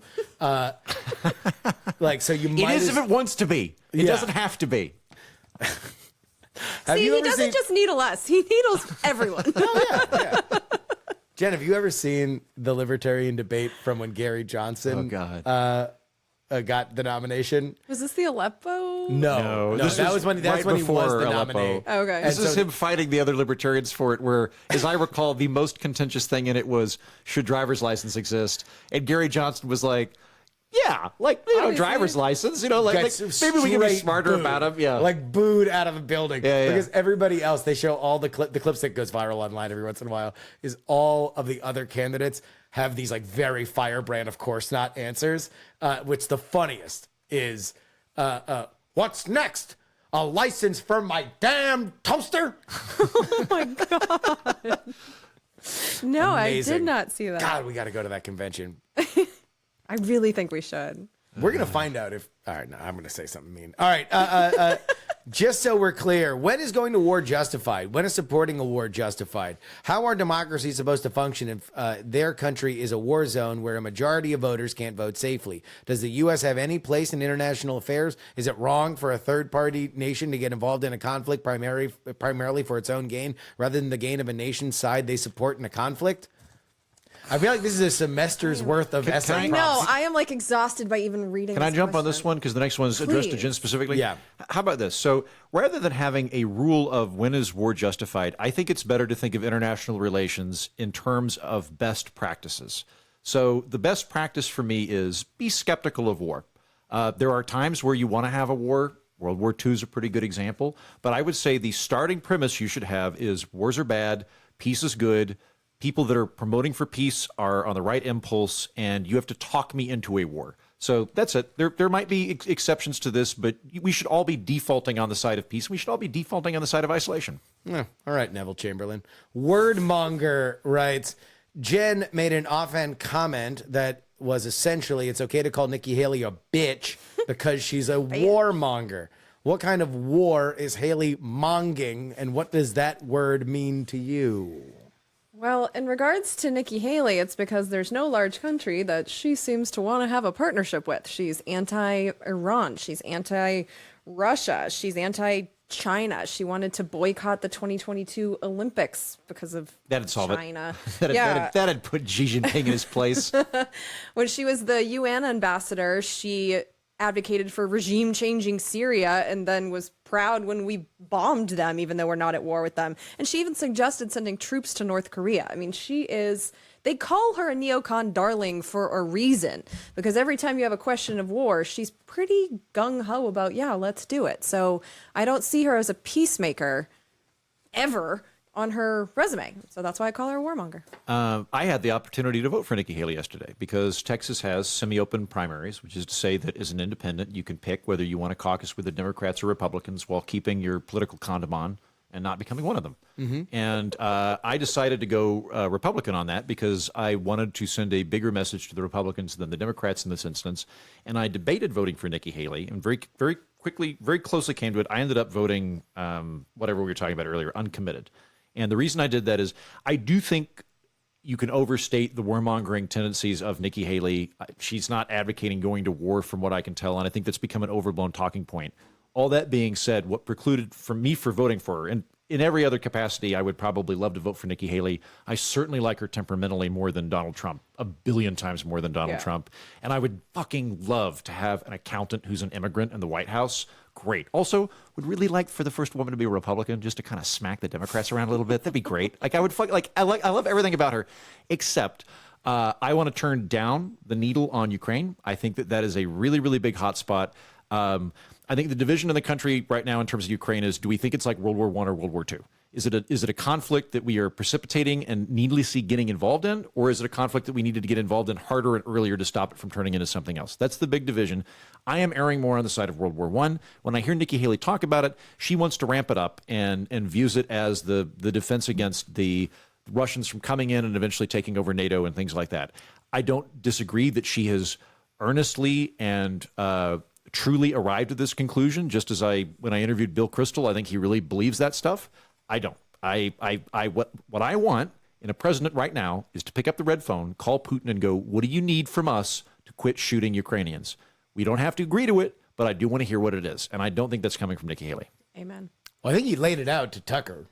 Like, so you It might is if it wants to be. It Yeah. doesn't have to be. Have See, you he ever doesn't seen- just needle us; he needles everyone. Jen, have you ever seen the libertarian debate from when Gary Johnson Oh, God. Got the nomination? Was this the Aleppo? No, this that was was when right he was before the Aleppo. nominee. Okay. This And is so- him fighting the other libertarians for it, where, as I recall, the most contentious thing in it was, should driver's license exist? And Gary Johnson was like, yeah, like, Obviously. driver's license, like Gets maybe we can be straight smarter booed. about him. Yeah. Like booed out of a building. Yeah, yeah. Because everybody else, they show all the clips that goes viral online every once in a while, is all of the other candidates have these like very firebrand, of course not answers, which the funniest is, what's next? A license for my damn toaster? Oh my god! No, I Amazing. did not see that. God, we got to go to that convention. I really think we should. We're going to find out if... All right, no, I'm going to say something mean. All right, just so we're clear, when is going to war justified? When is supporting a war justified? How are democracies supposed to function if their country is a war zone where a majority of voters can't vote safely? Does the U.S. have any place in international affairs? Is it wrong for a third-party nation to get involved in a conflict primarily for its own gain rather than the gain of a nation's side they support in a conflict? I feel like this is a semester's worth of essay I prompts. know. I am like exhausted by even reading. Can I this jump on this question. one? Because the next one is addressed to Please. Jen specifically. Yeah. How about this? So rather than having a rule of when is war justified, I think it's better to think of international relations in terms of best practices. So the best practice for me is be skeptical of war. There are times where you want to have a war World War II is a pretty good example. But I would say the starting premise you should have is wars are bad, peace is good, people that are promoting for peace are on the right impulse, and you have to talk me into a war. So that's it. There might be exceptions to this, but we should all be defaulting on the side of peace. We should all be defaulting on the side of isolation. Yeah. All right, Neville Chamberlain. Wordmonger writes, Jen made an offhand comment that was essentially, it's okay to call Nikki Haley a bitch because she's a warmonger. What kind of war is Haley monging, and what does that word mean to you? Well, in regards to Nikki Haley, it's because there's no large country that she seems to want to have a partnership with. She's anti-Iran. She's anti-Russia. She's anti-China. She wanted to boycott the 2022 Olympics because of That'd solve China. it. That'd put Xi Jinping in his place. When she was the UN ambassador, she advocated for regime-changing Syria and then was proud when we bombed them, even though we're not at war with them. And she even suggested sending troops to North Korea. I mean, they call her a neocon darling for a reason, because every time you have a question of war, she's pretty gung-ho about, yeah, let's do it. So I don't see her as a peacemaker ever on her resume. So that's why I call her a warmonger. I had the opportunity to vote for Nikki Haley yesterday because Texas has semi-open primaries, which is to say that as an independent, you can pick whether you want to caucus with the Democrats or Republicans while keeping your political condom on and not becoming one of them. Mm-hmm. And I decided to go Republican on that because I wanted to send a bigger message to the Republicans than the Democrats in this instance. And I debated voting for Nikki Haley and very closely came to it. I ended up voting whatever we were talking about earlier, uncommitted. And the reason I did that is I do think you can overstate the warmongering tendencies of Nikki Haley. She's not advocating going to war from what I can tell, and I think that's become an overblown talking point. All that being said, what precluded from me for voting for her, and in every other capacity, I would probably love to vote for Nikki Haley. I certainly like her temperamentally more than Donald Trump, a billion times more than Donald Trump. And I would fucking love to have an accountant who's an immigrant in the White House. Great. Also, would really like for the first woman to be a Republican, just to kind of smack the Democrats around a little bit. That'd be great. I love everything about her, except I want to turn down the needle on Ukraine. I think that is a really, really big hot spot. I think the division in the country right now in terms of Ukraine is, do we think it's like World War I or World War II? Is it a conflict that we are precipitating and needlessly getting involved in, or is it a conflict that we needed to get involved in harder and earlier to stop it from turning into something else? That's the big division. I am erring more on the side of World War I. When I hear Nikki Haley talk about it, she wants to ramp it up and views it as the defense against the Russians from coming in and eventually taking over NATO and things like that. I don't disagree that she has earnestly and truly arrived at this conclusion. Just as when I interviewed Bill Kristol, I think he really believes that stuff. I don't. What I want in a president right now is to pick up the red phone, call Putin, and go, "What do you need from us to quit shooting Ukrainians?" We don't have to agree to it, but I do want to hear what it is, and I don't think that's coming from Nikki Haley. Amen. Well, I think he laid it out to Tucker,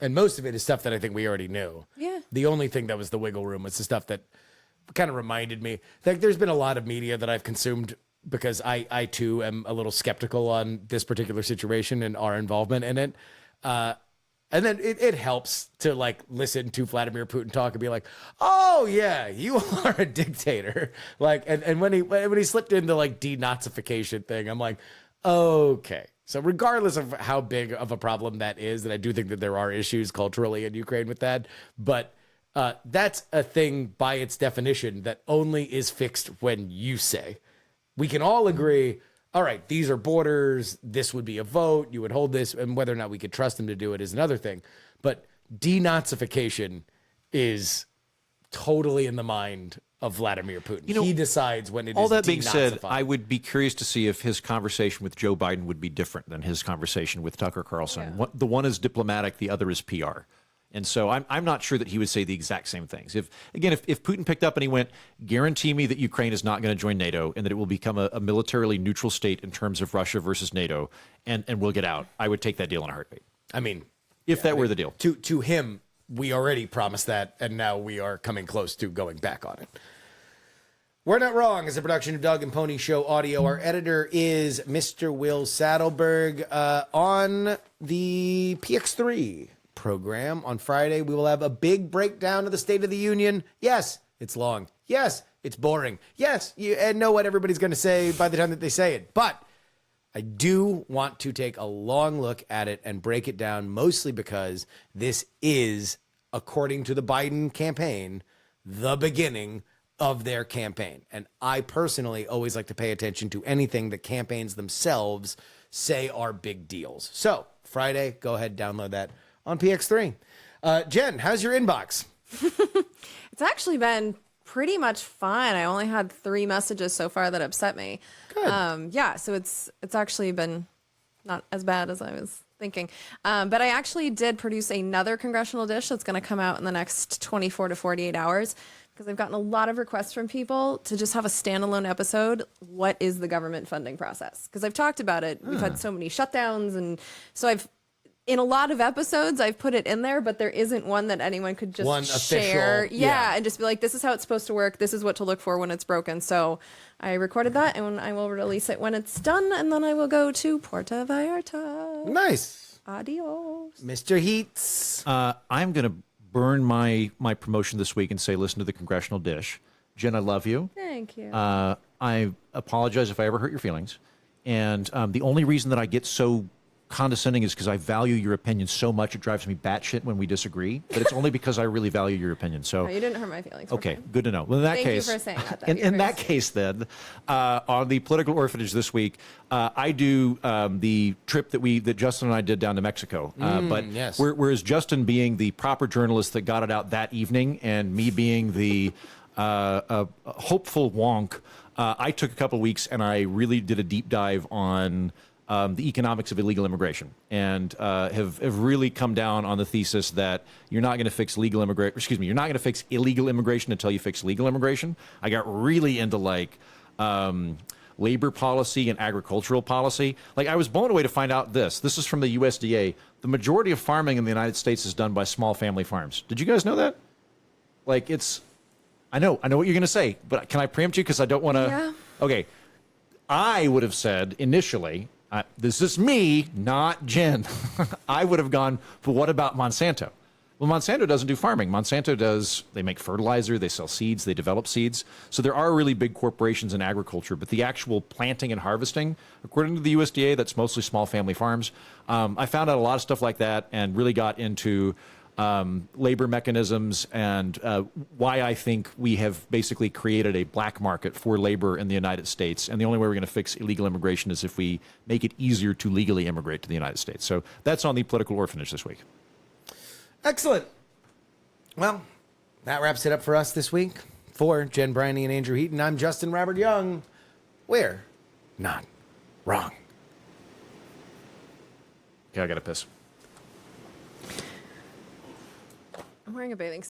and most of it is stuff that I think we already knew. Yeah. The only thing that was the wiggle room was the stuff that kind of reminded me. Like, there's been a lot of media that I've consumed because I too am a little skeptical on this particular situation and our involvement in it. And then it helps to like listen to Vladimir Putin talk and be like, "Oh yeah, you are a dictator." Like, and when he slipped into like denazification thing, I'm like, okay. So regardless of how big of a problem that is, and I do think that there are issues culturally in Ukraine with that, but that's a thing by its definition that only is fixed when you say. We can all agree, all right, these are borders, this would be a vote, you would hold this, and whether or not we could trust him to do it is another thing. But denazification is totally in the mind of Vladimir Putin. He decides when it is all that being said, denazified. I would be curious to see if his conversation with Joe Biden would be different than his conversation with Tucker Carlson. Yeah. The one is diplomatic, the other is PR. And so I'm not sure that he would say the exact same things. If Putin picked up and he went, guarantee me that Ukraine is not going to join NATO and that it will become a militarily neutral state in terms of Russia versus NATO, and we'll get out, I would take that deal in a heartbeat. I mean, if that were the deal. To him, we already promised that, and now we are coming close to going back on it. We're Not Wrong is a production of Dog and Pony Show Audio. Our editor is Mr. Will Saddleberg. On the PX3 program on Friday, we will have a big breakdown of the State of the Union. Yes, it's long. Yes, it's boring. Yes, and know what everybody's going to say by the time that they say it. But I do want to take a long look at it and break it down, mostly because this is, according to the Biden campaign, the beginning of their campaign. And I personally always like to pay attention to anything that campaigns themselves say are big deals. So Friday, go ahead, download that on PX3. Jen, how's your inbox? It's actually been pretty much fine. I only had 3 messages so far that upset me. Good. Yeah, so it's actually been not as bad as I was thinking. But I actually did produce another congressional dish that's going to come out in the next 24 to 48 hours because I've gotten a lot of requests from people to just have a standalone episode. What is the government funding process? Because I've talked about it. We've had so many shutdowns. And so in a lot of episodes, I've put it in there, but there isn't one that anyone could just One share. official, yeah. And just be like, this is how it's supposed to work. This is what to look for when it's broken. So I recorded that and I will release it when it's done. And then I will go to Puerto Vallarta. Nice. Adios. Mr. Heats. I'm going to burn my promotion this week and say, listen to the congressional dish. Jen, I love you. Thank you. I apologize if I ever hurt your feelings. And the only reason that I get so condescending is because I value your opinion so much it drives me batshit when we disagree. But it's only because I really value your opinion. So No, you didn't hurt my feelings. We're okay, fine. good to know. Well, in that Thank case, you for saying that. In that case, then, on the political orphanage this week, I do the trip that Justin and I did down to Mexico. But yes. whereas Justin being the proper journalist that got it out that evening, and me being the hopeful wonk, I took a couple weeks and I really did a deep dive on the economics of illegal immigration, and have really come down on the thesis that you're not going to fix you're not going to fix illegal immigration until you fix legal immigration. I got really into labor policy and agricultural policy. Like, I was blown away to find out this. This is from the USDA. The majority of farming in the United States is done by small family farms. Did you guys know that? Like, I know what you're going to say, but can I preempt you because I don't want to? Yeah. Okay. I would have said initially, this is me, not Jen. I would have gone, but what about Monsanto? Well, Monsanto doesn't do farming. They make fertilizer, they sell seeds, they develop seeds. So there are really big corporations in agriculture, but the actual planting and harvesting, according to the USDA, that's mostly small family farms. I found out a lot of stuff like that and really got into labor mechanisms and why I think we have basically created a black market for labor in the United States. And the only way we're going to fix illegal immigration is if we make it easier to legally immigrate to the United States. So that's on the political orphanage this week. Excellent. Well, that wraps it up for us this week. For Jen Briney and Andrew Heaton, I'm Justin Robert Young. We're not wrong. Okay, I got to piss. I'm wearing a bathing suit.